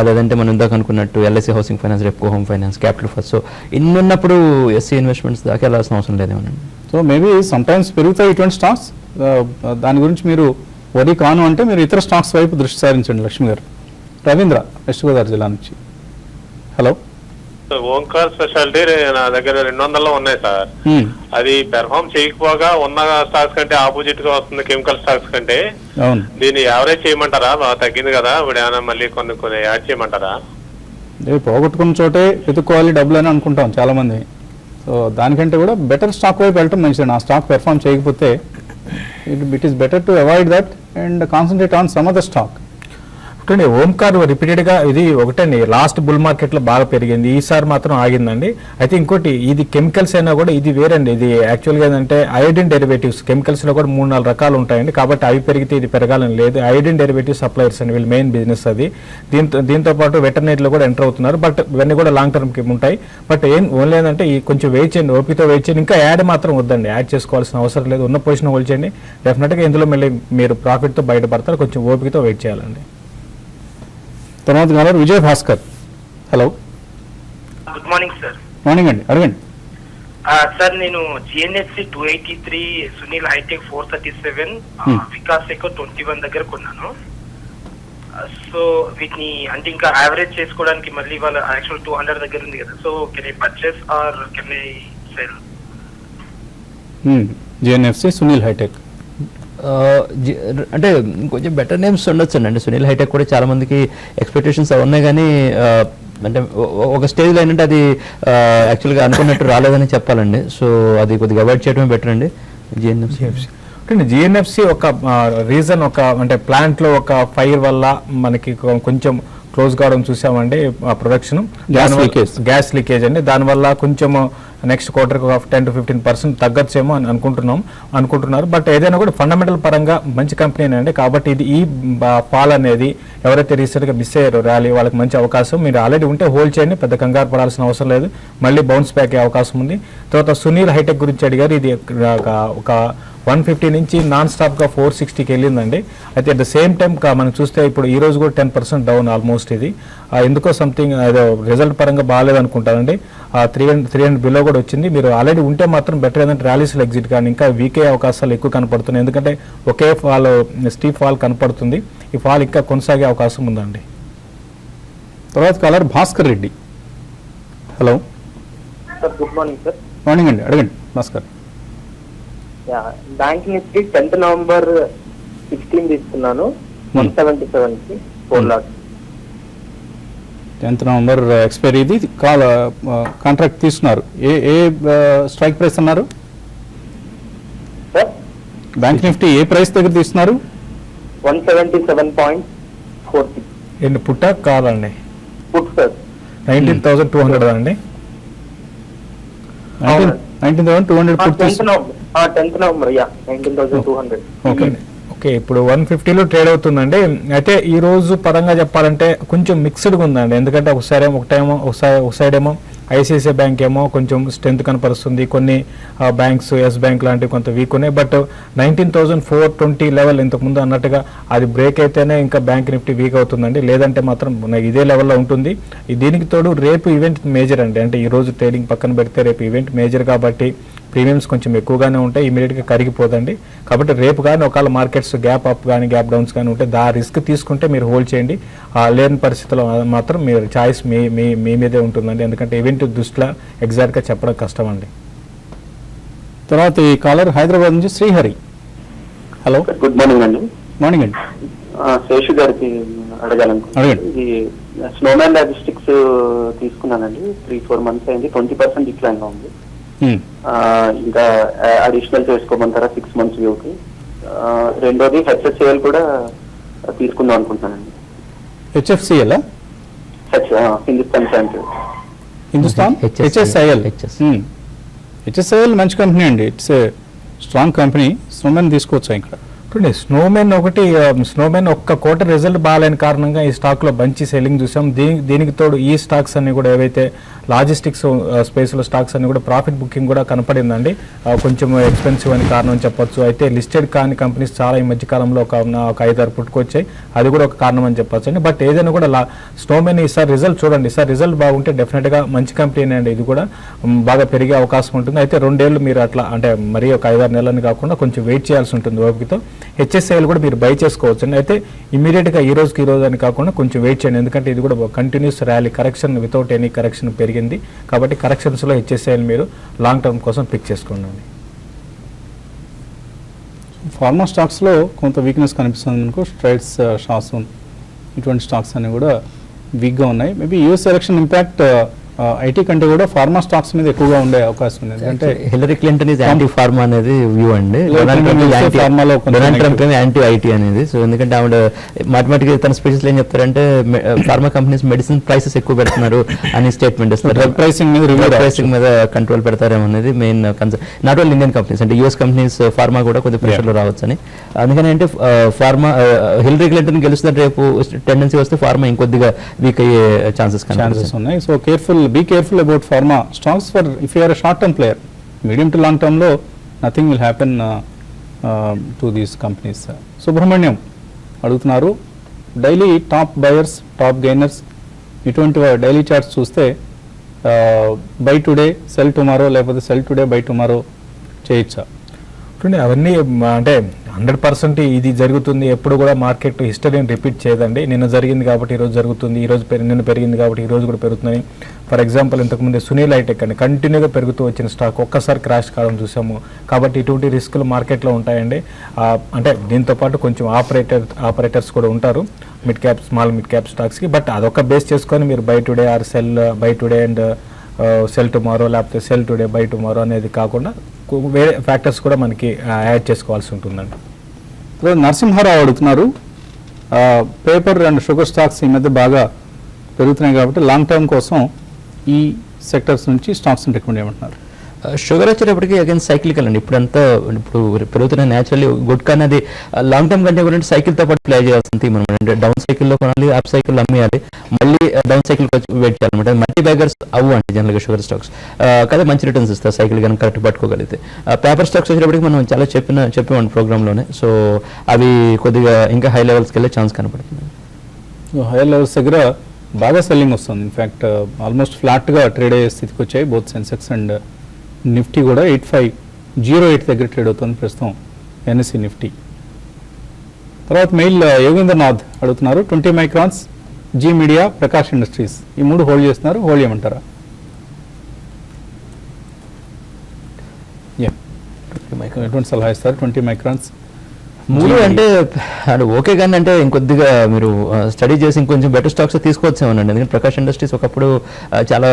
లేదంటే మనం ఇందాక అనుకున్నట్టు LIC housing finance, Repco home finance, capital first. So ఇన్ని ఉన్నప్పుడు SE ఇన్వెస్ట్మెంట్స్ దాకా వెళ్ళాల్సిన అవసరం లేదేమోనండి. సో మేబీ సమ్టైమ్స్ పెరుగుతాయి ఇటువంటి స్టాక్స్. దాని గురించి మీరు వరి కాను అంటే మీరు ఇతర స్టాక్స్ వైపు దృష్టి సారించండి. లక్ష్మి గారు. రవీంద్ర, వెస్ట్ గోదావరి జిల్లా నుంచి. హలో. ఓంకార్ స్పెషాలిటీ నా దగ్గర 200లో ఉన్నాయి సార్. అది పెర్ఫార్మ్ చేయకపోగా ఉన్న స్టాక్స్ కంటే ఆపోజిట్ గా వస్తుంది కెమికల్ స్టాక్స్ కంటే. దీన్ని యావరేజ్ చేయమంటారా? బాగా తగ్గింది కదా, ఇప్పుడు ఏమైనా మళ్ళీ కొన్ని యాడ్ చేయమంటారా? పోగొట్టుకున్న చోటే వెతుక్కోవాలి డబ్బులు అని అనుకుంటాం చాలా మంది. సో దానికంటే కూడా బెటర్ స్టాక్ వైపు వెళ్ళటం మంచిది. ఆ స్టాక్ పెర్ఫార్మ్ చేయకపోతే it is better to avoid that and concentrate on some other stock. ఒకటండి ఓంకార్ రిపీటెడ్గా ఇది ఒకటండి లాస్ట్ బుల్ మార్కెట్లో బాగా పెరిగింది, ఈసారి మాత్రం ఆగిందండి. అయితే ఇంకోటి ఇది కెమికల్స్ అయినా కూడా ఇది వేరండి. ఇది యాక్చువల్గా ఏంటంటే అయోడిన్ డెరివేటివ్స్ కెమికల్స్లో కూడా 3-4 రకాలు ఉంటాయండి. కాబట్టి అవి పెరిగితే ఇది పెరగాలని లేదు. అయోడిన్ డెరివేటివ్ సప్లయర్స్ అండి వీళ్ళు మెయిన్ బిజినెస్ అది. దీంతో పాటు వెటర్నరీలో కూడా ఎంటర్ అవుతున్నారు. బట్ ఇవన్నీ కూడా లాంగ్ టర్మ్కి ఉంటాయి. బట్ ఏం ఓన్లీ ఏంటంటే ఈ కొంచెం వెయిట్ చేయండి, ఓపికతో వెయిట్ చేయండి. ఇంకా యాడ్ మాత్రం వద్దండి, యాడ్ చేసుకోవాల్సిన అవసరం లేదు. ఉన్న పొజిషన్ హోల్డ్ చేయండి. డెఫినెట్గా ఇందులో మళ్ళీ మీరు ప్రాఫిట్తో బయటపడతారు. కొంచెం ఓపికతో వెయిట్ చేయాలండి. తర్వాత caller Vijay Bhaskar. Hello, good morning sir. Morning అండి, అడగండి. సార్ నేను GNFC 283, Sunil Hitech 437, Vikas Eco 21 దగ్గర కొన్నాను. సో వీటిని అంటే ఇంకా యావరేజ్ చేసుకోవడానికి మళ్ళీ వాళ్ళ యాక్చువల్ 200 దగ్గర ఉంది కదా, so can I purchase or can I sell? GNFC, Sunil Hitech అంటే కొంచెం బెటర్ నేమ్స్ ఉండొచ్చు అండి. సునీల్ హైటెక్ కూడా చాలా మందికి ఎక్స్పెక్టేషన్స్ ఉన్నాయి, కానీ అంటే ఒక స్టేజ్లో ఏంటంటే అది యాక్చువల్గా అనుకున్నట్టు రాలేదని చెప్పాలండి. సో అది కొద్దిగా అవాయిడ్ చేయడమే బెటర్ అండి జిఎన్ఎఫ్సి. అంటే జిఎన్ఎఫ్సి ఒక రీజన్, ఒక అంటే ప్లాంట్లో ఒక ఫైర్ వల్ల మనకి కొంచెం క్లోజ్ కావడం చూసామండి. ప్రొడక్షన్ గ్యాస్ లీకేజ్ అండి, దానివల్ల కొంచెం నెక్స్ట్ క్వార్టర్కి ఒక 10 to 15% తగ్గచ్చేమో అని అనుకుంటున్నారు. బట్ ఏదైనా కూడా ఫండమెంటల్ పరంగా మంచి కంపెనీ అండి. కాబట్టి ఇది ఈ ఫాల్ అనేది ఎవరైతే రీసెంట్గా మిస్ అయ్యారో ర్యాలీ, వాళ్ళకి మంచి అవకాశం. మీరు ఆల్రెడీ ఉంటే హోల్డ్ చేయండి, పెద్ద కంగారు పడాల్సిన అవసరం లేదు, మళ్ళీ బౌన్స్ బ్యాక్ అయ్యే అవకాశం ఉంది. తర్వాత సునీల్ హైటెక్ గురించి అడిగారు. ఇది ఒక 150 నుంచి నాన్ స్టాప్గా 460కి వెళ్ళిందండి. అయితే అట్ ద సేమ్ టైం మనం చూస్తే ఇప్పుడు ఈ రోజు కూడా 10% డౌన్ ఆల్మోస్ట్. ఇది ఎందుకో సంథింగ్ ఏదో రిజల్ట్ పరంగా బాగాలేదు అనుకుంటానండి. 300 బిలో కూడా వచ్చింది. మీరు ఆల్రెడీ ఉంటే మాత్రం బెటర్ ఏదంటే ర్యాలీస్లో ఎగ్జిట్ కానీ, ఇంకా వీకే అవకాశాలు ఎక్కువ కనపడుతున్నాయి. ఎందుకంటే ఒకే ఫాల్, స్టీప్ ఫాల్ కనపడుతుంది. ఈ ఫాల్ ఇంకా కొనసాగే అవకాశం ఉందండి. తర్వాత caller Bhaskar Reddy. Hello sir, good morning sir. Morning అండి, అడగండి Bhaskar. Bank Nifty 10th November 16 తీసుకున్నాను 177కి 4 lakhs. 10th November expiry. ఇది కాంట్రాక్ట్ తీసుకున్నారు. ఏ స్ట్రైక్ ప్రైస్ అన్నారు? బ్యాంక్ నిఫ్టీ ఏ ప్రైస్ దగ్గర తీసుకున్నారు? 177.40. ఎన్ని పుట్ట కాదండి? Put sir. 19,200 అండి. 19,200 పుట్. 10th November 19,200. ఓకే, ఇప్పుడు 150లో ట్రేడ్ అవుతుందండి. అయితే ఈ రోజు పరంగా చెప్పాలంటే కొంచెం మిక్స్డ్గా ఉందండి. ఎందుకంటే ఒక సైడ్ ఏమో ఐసిఐసిఐ బ్యాంక్ ఏమో కొంచెం స్ట్రెంత్ కనపరుస్తుంది, కొన్ని బ్యాంక్స్ ఎస్ బ్యాంక్ లాంటివి కొంత వీక్ ఉన్నాయి. బట్ 19,420 లెవెల్ ఇంతకుముందు అన్నట్టుగా అది బ్రేక్ అయితేనే ఇంకా బ్యాంక్ నిఫ్టీ వీక్ అవుతుందండి, లేదంటే మాత్రం ఇదే లెవెల్లో ఉంటుంది. దీనికి తోడు రేపు ఈవెంట్ మేజర్ అండి. అంటే ఈ రోజు ట్రేడింగ్ పక్కన పెడితే రేపు ఈవెంట్ మేజర్ కాబట్టి ప్రీమియమ్స్ కొంచెం ఎక్కువగానే ఉంటాయి, ఇమీడియట్గా కరిగిపోదండి. కాబట్టి రేపు కానీ ఒకవేళ మార్కెట్స్ గ్యాప్ అప్ కానీ గ్యాప్ డౌన్స్ కానీ ఉంటే రిస్క్ తీసుకుంటే మీరు హోల్డ్ చేయండి. లేని పరిస్థితిలో మాత్రం మీరు చాయిస్ మీ మీదే ఉంటుందండి. ఎందుకంటే ఈవెంట్ దృష్టిలో ఎగ్జాక్ట్గా చెప్పడం కష్టం అండి. తర్వాత ఈ కాలర్ హైదరాబాద్ నుంచి శ్రీహరి. హలో, గుడ్ మార్నింగ్ అండి. మార్నింగ్ అండి. శేషు గారికి అడగాలనుకుంటున్నాను. ఇది స్నోమ్యాన్ లాజిస్టిక్స్ తీసుకున్నానండి. 3-4 months అయింది. 20% డిక్లైన్ ఉంది. ఇంకా అడిషనల్ చేసుకోమంటారా 6 months వ్యూకి? రెండోది హెచ్ఎఫ్సిఎల్ కూడా తీసుకుందాం అనుకుంటున్నానండి. హెచ్ఎఫ్సిఎల్, హిందుస్థాన్ హెచ్ఎస్ఐఎల్ మంచి కంపెనీ అండి. It's a strong company. Snowman తీసుకోవచ్చా ఇక్కడ? స్నోమెన్ ఒక్క క్వార్టర్ రిజల్ట్ బాగాలేని కారణంగా ఈ స్టాక్ లో మంచి సెల్లింగ్ చూసాం. దీనికి తోడు ఈ స్టాక్స్ అన్ని కూడా ఏవైతే లాజిస్టిక్స్ స్పేస్ లో స్టాక్స్ అన్ని కూడా ప్రాఫిట్ బుకింగ్ కూడా కనపడిందండి. కొంచెం ఎక్స్పెన్సివ్ అని కారణం చెప్పొచ్చు. అయితే లిస్టెడ్ కాని కంపెనీస్ చాలా ఈ మధ్య కాలంలో ఒక 5-6 పుట్టుకొచ్చాయి. అది కూడా ఒక కారణం అని చెప్పొచ్చు అండి. బట్ ఏదైనా కూడా స్నోమెన్ ఈసారి రిజల్ట్ చూడండి. ఈసారి రిజల్ట్ బాగుంటే డెఫినెట్ గా మంచి కంపెనీ అండి. ఇది కూడా బాగా పెరిగే అవకాశం ఉంటుంది. అయితే 2 ఏళ్ళు మీరు అట్లా అంటే మరీ ఒక 5-6 నెలలని కాకుండా కొంచెం వెయిట్ చేయాల్సి ఉంటుంది ఓపికతో. హెచ్ఎస్ఐఎల్ కూడా మీరు బై చేసుకోవచ్చు అండి. అయితే ఇమీడియట్గా ఈ రోజు అని కాకుండా కొంచెం వెయిట్ చేయండి. ఎందుకంటే ఇది కూడా continuous rally, correction without any correction పెరిగింది. కాబట్టి కరెక్షన్స్లో హెచ్ఎస్ఐఎల్ మీరు లాంగ్ టర్మ్ కోసం పిక్ చేసుకోండి. ఫార్మా స్టాక్స్లో కొంత వీక్నెస్ కనిపిస్తుంది మనకు. స్ట్రైట్స్, షాసూన్ ఇటువంటి స్టాక్స్ అన్ని కూడా వీక్గా ఉన్నాయి. Maybe US election impact IT కంటే కూడా ఫార్మా స్టాక్స్ మీద ఎక్కువగా ఉండే అవకాశం ఉంది. ఎందుకంటే Hillary Clinton is anti pharma అనేది వ్యూ అండి. డొనాల్డ్ ట్రంప్ యాంటీ ఐటీ అనేది. సో ఎందుకంటే ఆవిడ మాథమెటిక్గా తన స్పీచెస్ ఏం చెప్తారంటే ఫార్మా కంపెనీస్ మెడిసిన్ ప్రైసెస్ ఎక్కువ పెడుతున్నారు అని స్టేట్మెంట్ ఇస్తారు. డ్రగ్ ప్రైసింగ్ మీద కంట్రోల్ పెడతారేమో అనేది main concern. Not only Indian companies, అంటే యూఎస్ కంపెనీస్ ఫార్మా కూడా కొద్దిగా ప్రెషర్లో రావచ్చు అని. అందుకని అంటే ఫార్మా హిల్లరీ క్లింటన్ గెలుస్తుంది రేపు టెండెన్సీ వస్తే ఫార్మా ఇంకొద్దిగా వీక్ అయ్యే ఛాన్సెస్ ఉన్నాయి. So be careful about pharma stocks for if you are a short term player. Medium to long term lo nothing will happen to these companies. Subramaniam adugutunnaru daily top buyers, top gainers ఇటువంటి daily charts చూస్తే by today cell tomorrow లేకపోతే sell today buy tomorrow చేయొచ్చా? అవన్నీ అంటే 100% ఇది జరుగుతుంది. ఎప్పుడు కూడా మార్కెట్ హిస్టరీని రిపీట్ చేయదండి. నిన్న జరిగింది కాబట్టి ఈరోజు జరుగుతుంది, నిన్న పెరిగింది కాబట్టి ఈరోజు కూడా పెరుగుతుంది. ఫర్ ఎగ్జాంపుల్ ఇంతకుముందు సునీల్ హైటెక్ అని కంటిన్యూగా పెరుగుతూ వచ్చిన స్టాక్ ఒక్కసారి క్రాష్ కావడం చూసాము. కాబట్టి ఇటువంటి రిస్కులు మార్కెట్లో ఉంటాయండి. అంటే దీంతో పాటు కొంచెం ఆపరేటర్స్ కూడా ఉంటారు స్మాల్ మిడ్ క్యాప్ స్టాక్స్కి. బట్ అదొక బేస్ చేసుకొని మీరు buy today or sell buy today and sell tomorrow లేకపోతే సెల్ టుడే బై టుమారో అనేది కాకుండా వేరే ఫ్యాక్టర్స్ కూడా మనకి యాడ్ చేసుకోవాల్సి ఉంటుందండి. నరసింహారావు అడుగుతున్నారు, పేపర్ అండ్ షుగర్ స్టాక్స్ ఈ మధ్య బాగా పెరుగుతున్నాయి కాబట్టి లాంగ్ టర్మ్ కోసం ఈ సెక్టర్స్ నుంచి స్టాక్స్ రికమెండ్ చేయమంటున్నారు. షుగర్ వచ్చేటప్పటికి అగైన్ సైక్లికల్ అండి. ఇప్పుడు పెరుగుతున్న న్యాచురల్లీ గుడ్కా అనేది లాంగ్ టర్మ్ కంటే కూడా సైకిల్తో పాటు ప్లే చేయాల్సింది. మనం అంటే డౌన్ సైకిల్లో కొనాలి, అప్ సైకిల్ అమ్మేయాలి, మళ్ళీ డౌన్ సైకిల్ వెయిట్ చేయాలన్నమాట. మల్టీ బ్యాగర్స్ అవ్వు అంటే జనరల్గా షుగర్ స్టాక్స్ కదా మంచి రిటర్న్స్ ఇస్తారు సైకిల్ కానీ కరెక్ట్ పట్టుకోగలిగితే. పేపర్ స్టాక్స్ వచ్చేటప్పటికి మనం చాలా చెప్పామండి ప్రోగ్రాంలోనే. సో అవి కొద్దిగా ఇంకా హై లెవెల్స్కి వెళ్ళే ఛాన్స్ కనపడుతుంది. హై లెవెల్స్ దగ్గర బాగా సెల్లింగ్ వస్తుంది. ఇన్ఫ్యాక్ట్ ఆల్మోస్ట్ ఫ్లాట్గా ట్రేడ్ అయ్యే స్థితికి వచ్చాయి. బోత్ సెన్సెక్స్ అండ్ నిఫ్టీ కూడా 8508 దగ్గర ట్రేడ్ అవుతుంది ప్రస్తుతం ఎన్ఎస్సి నిఫ్టీ. తర్వాత మెయిల్ యోగేంద్రనాథ్ అడుగుతున్నారు, 20 microns, Zee Media, Prakash Industries ఈ 3 హోల్డ్ చేస్తున్నారు, హోల్డ్ చేయమంటారా? ఎటువంటి సలహా ఇస్తారు? 20 మైక్రాన్స్ 3 అంటే ఓకే కానీ అంటే ఇంకొద్దిగా మీరు స్టడీ చేసి ఇంకొంచెం బెటర్ స్టాక్స్ తీసుకోవచ్చేమోనండి. ఎందుకంటే ప్రకాష్ ఇండస్ట్రీస్ ఒకప్పుడు చాలా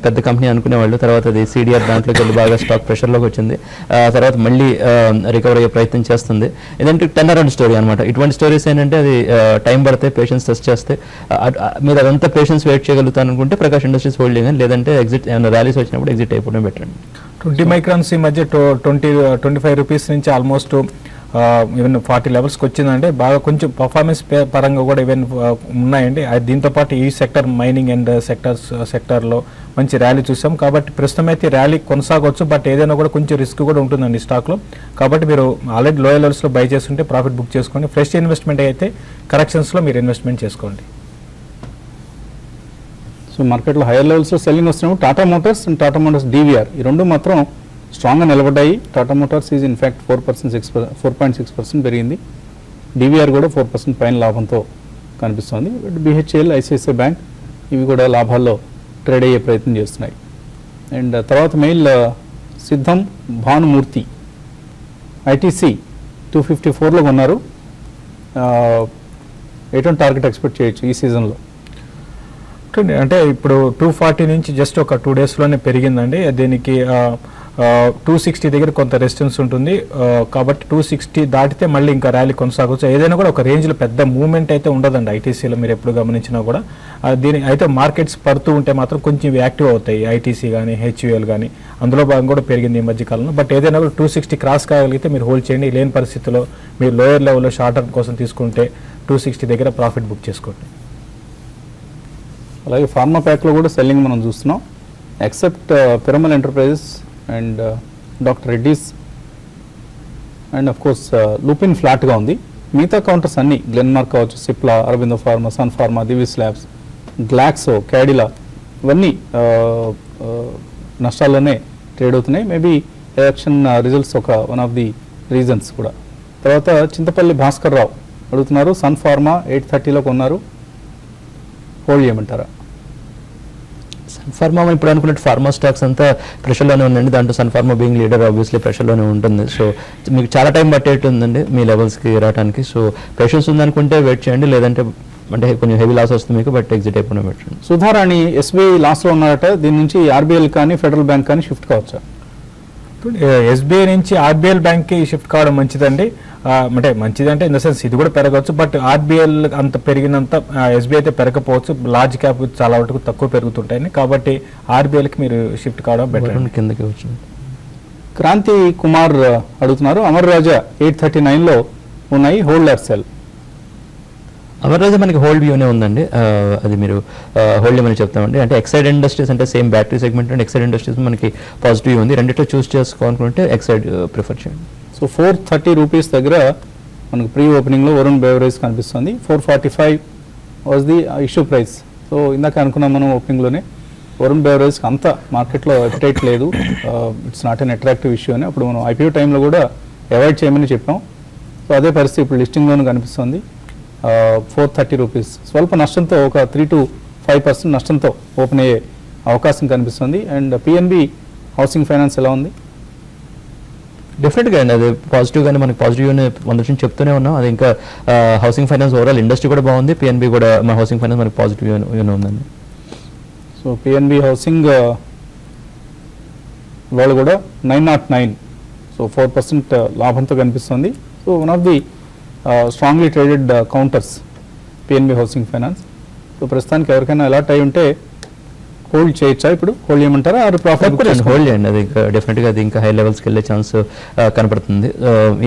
పెద్ద కంపెనీ అనుకునేవాళ్ళు. తర్వాత అది సిడిఆర్ దాంట్లోకి వెళ్ళి బాగా స్టాక్ ప్రెషర్లోకి వచ్చింది. తర్వాత మళ్ళీ రికవర్ అయ్యే ప్రయత్నం చేస్తుంది. ఇదంటే టర్న్ అరౌండ్ స్టోరీ అనమాట. ఇటువంటి స్టోరీస్ ఏంటంటే అది టైం పడితే పేషెన్స్ టెస్ట్ చేస్తే మీరు అదంతా పేషెన్స్ వెయిట్ చేయగలుగుతాను అనుకుంటే ప్రకాష్ ఇండస్ట్రీస్ హోల్డ్ చేయగానే, లేదంటే ఎగ్జిట్ ఏమైనా ర్యాలీస్ వచ్చినప్పుడు ఎగ్జిట్ అయిపోవడం బెటర్ అండి. 20 మైక్రాన్స్ ఈ మధ్య 25 రూపీస్ నుంచి ఆల్మోస్ట్ ఈవెన్ 40 లెవెల్స్కి వచ్చిందంటే బాగా కొంచెం పర్ఫార్మెన్స్ పరంగా కూడా ఈవెన్ ఉన్నాయండి. దీంతోపాటు ఈ సెక్టర్ మైనింగ్ అండ్ సెక్టర్లో మంచి ర్యాలీ చూసాం. కాబట్టి ప్రస్తుతం అయితే ర్యాలీ కొనసాగవచ్చు. బట్ ఏదైనా కూడా కొంచెం రిస్క్ కూడా ఉంటుందండి స్టాక్లో. కాబట్టి మీరు ఆల్రెడీ లోయర్ లెవెల్స్లో బై చేస్తుంటే ప్రాఫిట్ బుక్ చేసుకోండి. ఫ్రెష్ ఇన్వెస్ట్మెంట్ అయితే కరెక్షన్స్లో మీరు ఇన్వెస్ట్మెంట్ చేసుకోండి. సో మార్కెట్లో హైయర్ లెవెల్స్లో సెల్లింగ్ వస్తున్నప్పుడు Tata Motors and Tata Motors DVR ఈ రెండు మాత్రం స్ట్రాంగ్గా నిలబడ్డాయి. టాటా మోటార్స్ ఈజ్ ఇన్ఫ్యాక్ట్ 4.6% పెరిగింది. డివిఆర్ కూడా 4% పైన లాభంతో కనిపిస్తోంది. బిహెచ్ఎల్, ఐసిఐసిఐ బ్యాంక్ ఇవి కూడా లాభాల్లో ట్రేడ్ అయ్యే ప్రయత్నం చేస్తున్నాయి. అండ్ తర్వాత మెయిల్ సిద్ధం భానుమూర్తి, ఐటీసీ 254లో కొన్నారు, ఎటువంటి టార్గెట్ ఎక్స్పెక్ట్ చేయొచ్చు ఈ సీజన్లో? అంటే ఇప్పుడు 240 నుంచి జస్ట్ ఒక 2 డేస్లోనే పెరిగిందండి. దీనికి 260 దగ్గర కొంత రెసిస్టెన్స్ ఉంటుంది. కాబట్టి 260 దాటితే మళ్ళీ ఇంకా ర్యాలీ కొనసాగవచ్చు. ఏదైనా కూడా ఒక రేంజ్లో పెద్ద మూవ్మెంట్ అయితే ఉండదండి ఐటీసీలో. మీరు ఎప్పుడు గమనించినా కూడా దీని అయితే మార్కెట్స్ పడుతూ ఉంటే మాత్రం కొంచెం యాక్టివ్ అవుతాయి ఐటీసీ కానీ హెచ్యుఎల్ కానీ. అందులో భాగం కూడా పెరిగింది ఈ మధ్యకాలంలో. బట్ ఏదైనా కూడా 260 క్రాస్ కాగలిగితే మీరు హోల్డ్ చేయండి. లేని పరిస్థితిలో మీరు లోయర్ లెవెల్లో షార్ట్ టర్మ్ కోసం తీసుకుంటే 260 దగ్గర ప్రాఫిట్ బుక్ చేసుకోండి. అలాగే ఫార్మా ప్యాక్లో కూడా సెల్లింగ్ మనం చూస్తున్నాం. Except Piramal Enterprises and doctor Reddy's and of course Lupin ఫ్లాట్గా ఉంది. మిగతా కౌంటర్స్ అన్నీ గ్లెన్మార్క్ కావచ్చు, Cipla, Aurobindo Pharma, Sun Pharma, Divi's Labs, Glaxo, Cadila ఇవన్నీ నష్టాల్లోనే ట్రేడ్ అవుతున్నాయి. Maybe election results one of the reasons కూడా. తర్వాత చింతపల్లి భాస్కర్ రావు అడుగుతున్నారు, సన్ ఫార్మా 830లో కొన్నారు, హోల్డ్ చేయమంటారా? సన్ ఫార్మా ఇప్పుడు అనుకున్నట్టు ఫార్మా స్టాక్స్ అంతా ప్రెషర్లోనే ఉందండి. దాంట్లో Sun Pharma being leader obviously ప్రెషర్లోనే ఉంటుంది. సో మీకు చాలా టైం పట్టేట్టుందండి మీ లెవెల్స్కి రావడానికి. సో పేషెన్స్ ఉందనుకుంటే వెయిట్ చేయండి, లేదంటే అంటే కొంచెం హెవీ లాస్ వస్తుంది మీకు, బట్ ఎగ్జిట్ అయిపోయినా పెట్టండి. సుధారాణి ఎస్బీఐ లాస్లో ఉన్నారట, దీని నుంచి ఆర్బీఎల్ కానీ ఫెడరల్ బ్యాంక్ కానీ షిఫ్ట్ కావచ్చా? ఎస్బీఐ నుంచి ఆర్బీఎల్ బ్యాంక్కి షిఫ్ట్ కావడం మంచిదండి. అంటే మంచిదంటే ఇన్ ద సెన్స్ ఇది కూడా పెరగవచ్చు. బట్ ఆర్బీఎల్ అంత పెరిగినంత ఎస్బీఐ అయితే పెరగకపోవచ్చు. లార్జ్ క్యాప్ చాలా వరకు తక్కువ పెరుగుతుంటాయని. కాబట్టి ఆర్బీఎల్కి మీరు షిఫ్ట్ కావడం బెటర్. కిందకి వచ్చింది. క్రాంతి కుమార్ అడుగుతున్నారు, అమర్ రాజా 839లో ఉన్నాయి, హోల్డ్ ఆర్ సెల్? అమర్ రాజా మనకి హోల్డ్ వ్యూనే ఉందండి. అది మీరు హోల్డ్ ఏమని చెప్తామండి. అంటే ఎక్సైడ్ ఇండస్ట్రీస్ అంటే same battery segment and Exide industries మనకి పాజిటివ్ ఉంది. రెండిట్లో చూస్ చేసుకోవాలనుకుంటే ఎక్సైడ్ ప్రిఫర్ చేయండి. సో 430 రూపీస్ దగ్గర మనకు ప్రీ ఓపెనింగ్లో వరుణ్ బెవరేజ్ కనిపిస్తుంది. 445 was the issue price. So ఇందాక అనుకున్నాం మనం ఓపెనింగ్లోనే వరుణ్ బెవరేజ్కి అంత మార్కెట్లో అపిటైట్ లేదు, it's not an attractive issue అని అప్పుడు మనం ఐపీఓ టైంలో కూడా అవాయిడ్ చేయమని చెప్పాం. సో అదే పరిస్థితి ఇప్పుడు లిస్టింగ్లోనూ కనిపిస్తుంది. 430 రూపీస్ స్వల్ప నష్టంతో, ఒక 3 to 5% నష్టంతో ఓపెన్ అయ్యే అవకాశం కనిపిస్తుంది. అండ్ పిఎన్బి హౌసింగ్ ఫైనాన్స్ ఎలా ఉంది? డెఫినెట్గా అండి, అది పాజిటివ్గానే మనకి పాజిటివ్గానే మన నుంచి చెప్తూనే ఉన్నాం. అది ఇంకా హౌసింగ్ ఫైనాన్స్ ఓవరాల్ ఇండస్ట్రీ కూడా బాగుంది, పిఎన్బి కూడా మన హౌసింగ్ ఫైనాన్స్ మనకి పాజిటివ్గానే ఉందండి. సో పిఎన్బి హౌసింగ్ వాళ్ళు కూడా 909, సో 4% లాభంతో కనిపిస్తుంది. So one of the strongly traded counters PNB housing finance. So ప్రస్తుతానికి ఎవరికైనా అలాట్ అయి ఉంటే హోల్డ్ చేయొచ్చా? ఇప్పుడు హోల్డ్ చేయమంటారా? హోల్డ్ చేయండి, అది ఇంకా డెఫినెట్గా అది ఇంకా హై లెవెల్స్కి వెళ్ళే ఛాన్స్ కనపడుతుంది.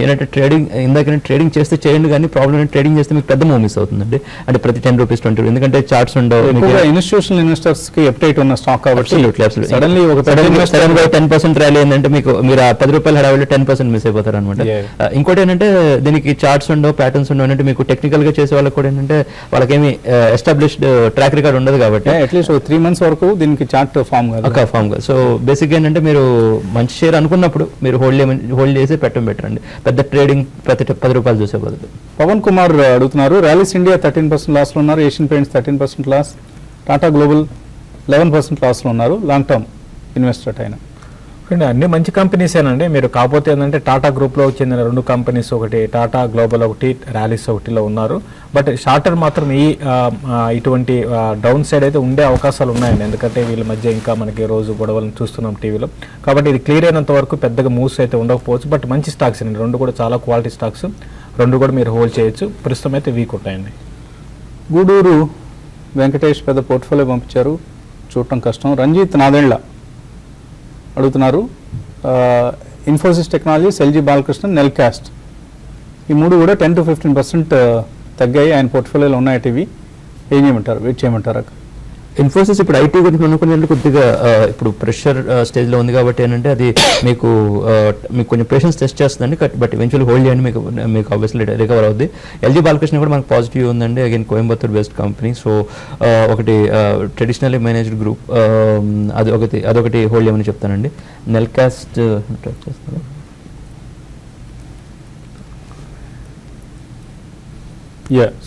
ఏంటంటే ట్రేడింగ్ ఇందాక ట్రేడింగ్ చేస్తే చేయండి, కానీ ప్రాబ్లమ్ ట్రేడింగ్ చేస్తే మీకు పెద్ద మూవ్ మిస్ అవుతుందండి. అంటే ప్రతి 10 రూపీస్ 20 రూపీస్, ఎందుకంటే చార్ట్స్ ఉండవు. ఇన్స్టిట్యూషనల్ ఇన్వెస్టర్స్ కి అప్డేట్ ఉన్న స్టాక్ కాబట్టి సడన్లీ ఒక 10% ర్యాలీ ఏంటంటే మీకు మీరు ఆ 10 రూపాయల హడావిలో 10% మిస్ అయిపోతారు అనమాట. ఇంకోటి ఏంటంటే దీనికి చార్ట్స్ ఉండవు, ప్యాటర్న్స్ ఉండవు. అంటే మీకు టెక్నికల్ గా చేసే వాళ్ళకి కూడా ఏంటంటే వాళ్ళకేమి ఎస్టాబ్లిష్డ్ ట్రాక్ రికార్డ్ ఉండదు కాబట్టి అట్లీస్ట్ 3 months వరకు దీనికి చార్ట్ ఫామ్ గా. సో బేసిక్ ఏంటంటే మీరు మంచి షేర్ అనుకున్నప్పుడు మీరు హోల్డ్ చేసి పెట్టండి. పెద్ద ట్రేడింగ్ ప్రతి 10 రూపాయలు చూసే బదులు. పవన్ కుమార్ అడుగుతున్నారు, ర్యాలీస్ ఇండియా 13% లాస్ లో ఉన్నారు, Asian Paints 13% loss, Tata Global 11% loss లో ఉన్నారు. లాంగ్ టర్మ్ ఇన్వెస్టర్ అయినా అన్ని మంచి కంపెనీసేనండి. మీరు కాకపోతే ఏంటంటే టాటా గ్రూప్లో చెందిన 2 కంపెనీస్, ఒకటి టాటా గ్లోబల్, ఒకటి ర్యాలీస్ ఒకటిలో ఉన్నారు. బట్ షార్టర్ మాత్రం ఇటువంటి డౌన్ సైడ్ అయితే ఉండే అవకాశాలు ఉన్నాయండి. ఎందుకంటే వీళ్ళ మధ్య ఇంకా మనకి రోజు గొడవలను చూస్తున్నాం టీవీలో. కాబట్టి ఇది క్లియర్ అయినంత వరకు పెద్దగా మూవ్స్ అయితే ఉండకపోవచ్చు. బట్ మంచి స్టాక్స్ అండి, 2 కూడా చాలా క్వాలిటీ స్టాక్స్, 2 కూడా మీరు హోల్డ్ చేయొచ్చు. ప్రస్తుతం అయితే వీక్ ఉంటాయండి. గూడూరు వెంకటేష్ పెద్ద పోర్ట్ఫోలియో పంపించారు, చూడటం కష్టం. రంజిత్ నాదెండ్ల అడుగుతున్నారు, ఇన్ఫోసిస్ టెక్నాలజీస్, ఎల్జీ బాలకృష్ణ, నెల్కాస్ట్ ఈ 3 కూడా 10 to 15% తగ్గాయి. ఆయన పోర్ట్ఫోలియోలో ఉన్నాయి. ఇవి ఏం చేయమంటారు, వెయిట్ చేయమంటారా? ఇన్ఫోసిస్ ఇప్పుడు ఐటీ గురించి అనుకునే కొద్దిగా ఇప్పుడు ప్రెషర్ స్టేజ్లో ఉంది కాబట్టి ఏంటంటే అది మీకు కొంచెం పేషెన్స్ టెస్ట్ చేస్తుందండి. బట్ ఈవెన్చువల్లీ హోల్డ్ చేయండి, మీకు ఆబ్వియస్లీ రికవర్ అవుద్ది. ఎల్జీ బాలకృష్ణ కూడా మనకు పాజిటివ్ ఉందండి. Again Coimbatore based company. So ఒకటి ట్రెడిషనల్లీ మేనేజ్డ్ గ్రూప్, అదొకటి హోల్డ్ చేయమని చెప్తానండి. నెల్కాస్ట్ ట్రాక్ చేస్తాను.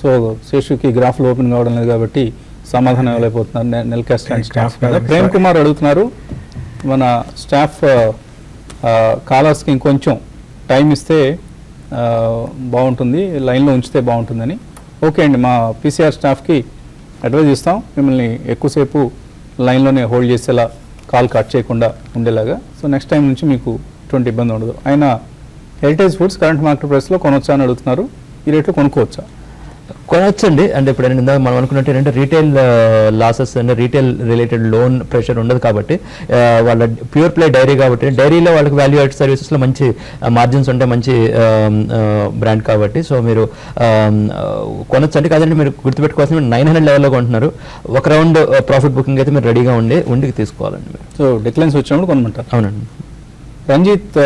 సో శేషుకి గ్రాఫ్లు ఓపెన్ కావడం లేదు కాబట్టి సమాధానం ఇవ్వలేకపోతున్నారు. నెల్కాస్ట్ అండ్ స్టాఫ్ కదా. ప్రేమ్ కుమార్ అడుగుతున్నారు, మన స్టాఫ్ కాలర్స్కి ఇంకొంచెం టైం ఇస్తే బాగుంటుంది, లైన్లో ఉంచితే బాగుంటుందని. ఓకే అండి, మా పీసీఆర్ స్టాఫ్కి అడ్వైజ్ ఇస్తాం, మిమ్మల్ని ఎక్కువసేపు లైన్లోనే హోల్డ్ చేసేలా, కాల్ కట్ చేయకుండా ఉండేలాగా. సో నెక్స్ట్ టైం నుంచి మీకు ఎటువంటి ఇబ్బంది ఉండదు. ఆయన హెరిటేజ్ ఫుడ్స్ కరెంట్ మార్కెట్ ప్రైస్లో కొనొచ్చా అని అడుగుతున్నారు. ఈ రేట్లో కొనుక్కోవచ్చా? కొనొచ్చండి. అంటే ఇప్పుడు మనం అనుకున్నట్టు ఏంటంటే రీటైల్ లాసెస్ అంటే రీటైల్ రిలేటెడ్ లోన్ ప్రెషర్ ఉండదు కాబట్టి, వాళ్ళ ప్యూర్ ప్లే డైరీ కాబట్టి, డైరీలో వాళ్ళకి వాల్యూ యాడ్ సర్వీసెస్లో మంచి మార్జిన్స్ ఉంటాయి, మంచి బ్రాండ్ కాబట్టి. సో మీరు కొనొచ్చండి. కాదంటే మీరు గుర్తుపెట్టుకోవాల్సిన 900 లెవెల్లో కొంటున్నారు. ఒక రౌండ్ ప్రాఫిట్ బుకింగ్ అయితే మీరు రెడీగా ఉండి తీసుకోవాలండి మీరు. సో డిక్లైన్స్ వచ్చినప్పుడు కొనమంటారు. అవునండి. రంజిత్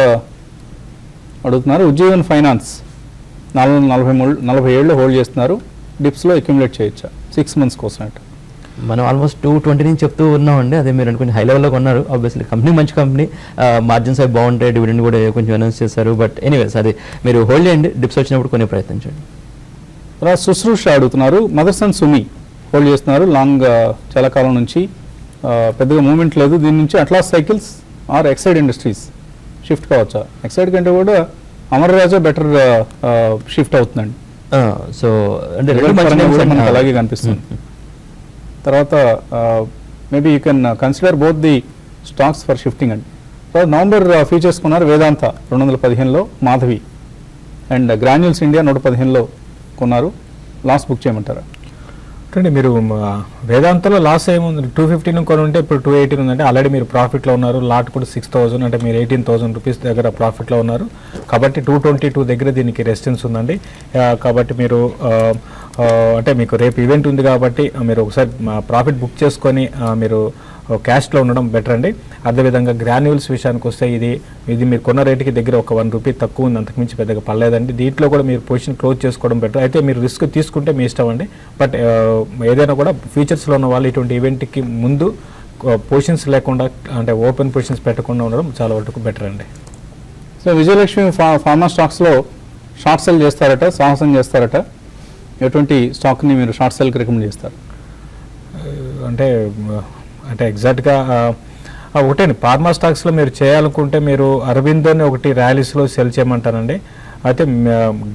అడుగుతున్నారు, ఉజ్జీవన్ ఫైనాన్స్ 47 హోల్డ్ చేస్తున్నారు, డిప్స్లో అక్యుములేట్ చేయొచ్చా 6 months కోసం? అంటే మనం ఆల్మోస్ట్ 220 నుంచి చెప్తూ ఉన్నామండి. అదే మీరు అనుకుని హై లెవెల్లో కొన్నారు. ఆబ్వియస్లీ కంపెనీ మంచి కంపెనీ, మార్జిన్స్ అవి బాగుంటాయి, డివిడెండ్ కూడా కొంచెం అనౌన్స్ చేశారు. బట్ ఎనీవేస్ అది మీరు హోల్డ్ చేయండి, డిప్స్ వచ్చినప్పుడు కొనే ప్రయత్నించండి. తర్వాత శుశ్రూష అడుగుతున్నారు, మదర్సన్ సుమి హోల్డ్ చేస్తున్నారు లాంగ్, చాలా కాలం నుంచి పెద్దగా మూవ్మెంట్ లేదు. దీని నుంచి Atlas cycles or Exide industries shift కావచ్చా? ఎక్సైడ్ కంటే కూడా అమర్ రాజా బెటర్ షిఫ్ట్ అవుతుందండి. సో అంటే మనకు అలాగే కనిపిస్తుంది. తర్వాత maybe you can consider both the stocks for shifting అండి. తర్వాత నవంబర్ ఫీచర్స్ కొన్నారు, వేదాంత 215లో, మాధవి అండ్ గ్రాన్యూల్స్ ఇండియా 115లో కొన్నారు. లాస్ బుక్ చేయమంటారా? అంటే మీరు వేదాంతలో లాస్ ఏముంది, 215 కొని ఉంటే ఇప్పుడు 218 ఉందంటే ఆల్రెడీ మీరు ప్రాఫిట్లో ఉన్నారు. లాట్ కూడా 6000, అంటే మీరు 18,000 రూపీస్ దగ్గర ప్రాఫిట్లో ఉన్నారు. కాబట్టి 222 దగ్గర దీనికి రెసిస్టెన్స్ ఉందండి. కాబట్టి మీరు అంటే మీకు రేపు ఈవెంట్ ఉంది కాబట్టి మీరు ఒకసారి ప్రాఫిట్ బుక్ చేసుకొని మీరు క్యాష్లో ఉండడం బెటర్ అండి. అదేవిధంగా గ్రాన్యూల్స్ విషయానికి వస్తే ఇది మీరు కొన్న రేటుకి దగ్గర ఒక ₹1 తక్కువ ఉంది, అంతకుమించి పెద్దగా పడలేదండి. దీంట్లో కూడా మీరు పొజిషన్ క్లోజ్ చేసుకోవడం బెటర్. అయితే మీరు రిస్క్ తీసుకుంటే మీ ఇష్టం అండి. బట్ ఏదైనా కూడా ఫ్యూచర్స్లో ఉన్న వాళ్ళు ఇటువంటి ఈవెంట్కి ముందు పొజిషన్స్ లేకుండా అంటే ఓపెన్ పొజిషన్స్ పెట్టకుండా ఉండడం చాలా వరకు బెటర్ అండి. సో విజయలక్ష్మి ఫార్మా స్టాక్స్లో షార్ట్ సెల్ చేస్తారట, సాహసం చేస్తారట. ఎటువంటి స్టాక్ని మీరు షార్ట్ సెల్కి రికమెండ్ చేస్తారు? అంటే ఎగ్జాక్ట్గా ఒకటే ఫార్మా స్టాక్స్లో మీరు చేయాలనుకుంటే మీరు అరవిందోని ఒకటి ర్యాలీస్లో సెల్ చేయమంటానండి. అయితే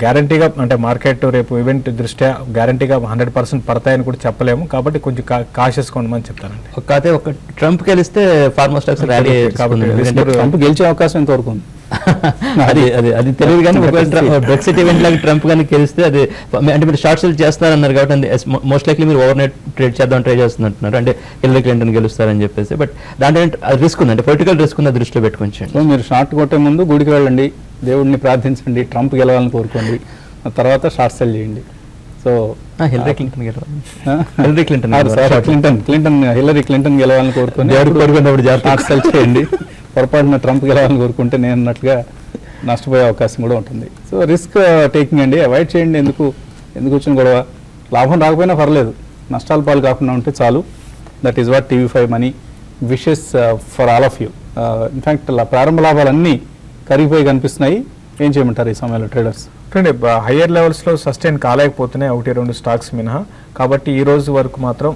గ్యారంటీగా అంటే మార్కెట్ రేపు ఈవెంట్ దృష్ట్యా గ్యారంటీగా 100% పడతాయని కూడా చెప్పలేము, కాబట్టి కొంచెం కాషియస్గా ఉండమని చెప్తానండి. అయితే ఒక ట్రంప్ గెలిస్తే ఫార్మా స్టాక్స్ ర్యాలీ ట్రంప్ గెలిచే అవకాశం ఎంతవరకు ఉంది? అది తెలియదు కానీ బ్రెక్సిట్ ఈవెంట్ లాగా ట్రంప్ కానీ గెలిస్తే అది అంటే మీరు షార్ట్ సెల్ చేస్తారన్నారు కాబట్టి మోస్ట్ లైక్లీ మీరు ఓవర్ నైట్ ట్రేడ్ ట్రై చేస్తున్నట్టున్నారు, అంటే హిల్లరీ క్లింటన్ గెలుస్తారని చెప్పేసి. బట్ దాంట్లో రిస్క్ ఉంది, అంటే పొలిటికల్ రిస్క్ ఉంది, దృష్టిలో పెట్టుకోండి. మీరు షార్ట్ కొట్టే ముందు గుడికి వెళ్ళండి, దేవుడిని ప్రార్థించండి, ట్రంప్ గెలవాలని కోరుకోండి, తర్వాత షార్ట్ సెల్ చేయండి. So Hillary Clinton Hillary Clinton గెలవాలని కోరుకొని షార్ట్ సెల్ చేయండి. పొరపాటున ట్రంప్ గెలవాలని కోరుకుంటే నేను అన్నట్లుగా నష్టపోయే అవకాశం కూడా ఉంటుంది. సో రిస్క్ టేకింగ్ అండి, అవాయిడ్ చేయండి. ఎందుకు వచ్చిన గొడవ? లాభం రాకపోయినా పర్లేదు, నష్టాల పాలు కాకుండా ఉంటే చాలు. That is what TV5 money wishes for all of you. In fact ప్రారంభ లాభాలన్నీ కరిగిపోయి కనిపిస్తున్నాయి. ఏం చేయమంటారు ఈ సమయంలో ట్రేడర్స్? హయ్యర్ లెవెల్స్లో సస్టైన్ కాలేకపోతున్నాయి 1-2 స్టాక్స్ మినహా. కాబట్టి ఈ రోజు వరకు మాత్రం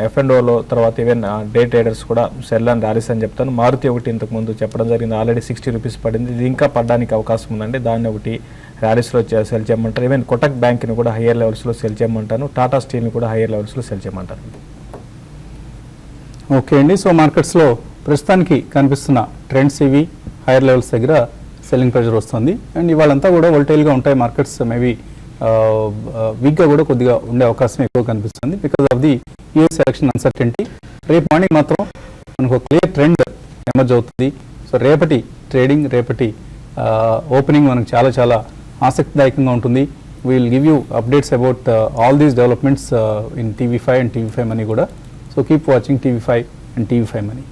F&Oలో తర్వాత ఈవెన్ డే ట్రేడర్స్ కూడా సెల్ అండ్ ర్యాలీస్ అని చెప్తాను. మారుతి ఒకటి ఇంతకుముందు చెప్పడం జరిగింది, ఆల్రెడీ ₹60 పడింది, ఇది ఇంకా పడడానికి అవకాశం ఉందండి. దాన్ని ఒకటి ర్యాలీస్లో సెల్ చేయమంటారు. ఈవెన్ కోటక్ బ్యాంక్ని కూడా హయ్యర్ లెవెల్స్లో సెల్ చేయమంటాను. టాటా స్టీల్ని కూడా హయ్యర్ లెవెల్స్లో సెల్ చేయమంటాను. ఓకే అండి. సో మార్కెట్స్లో ప్రస్తుతానికి కనిపిస్తున్న ట్రెండ్స్ ఇవి. హైయర్ లెవెల్స్ దగ్గర సెల్లింగ్ ప్రెషర్ వస్తుంది అండ్ ఇవాళంతా కూడా వోల్టైల్గా ఉంటాయి మార్కెట్స్. మేబీ వీక్గా కూడా కొద్దిగా ఉండే అవకాశం ఎక్కువ కనిపిస్తుంది because of the US election uncertainty. రేపు మార్నింగ్ మాత్రం మనకు ఒక క్లియర్ ట్రెండ్ ఎమర్జ్ అవుతుంది. సో రేపటి ట్రేడింగ్, రేపటి ఓపెనింగ్ మనకు చాలా చాలా ఆసక్తిదాయకంగా ఉంటుంది. We will give you updates about all these developments in TV5 and TV5 money కూడా. So keep watching TV5 and TV5 money.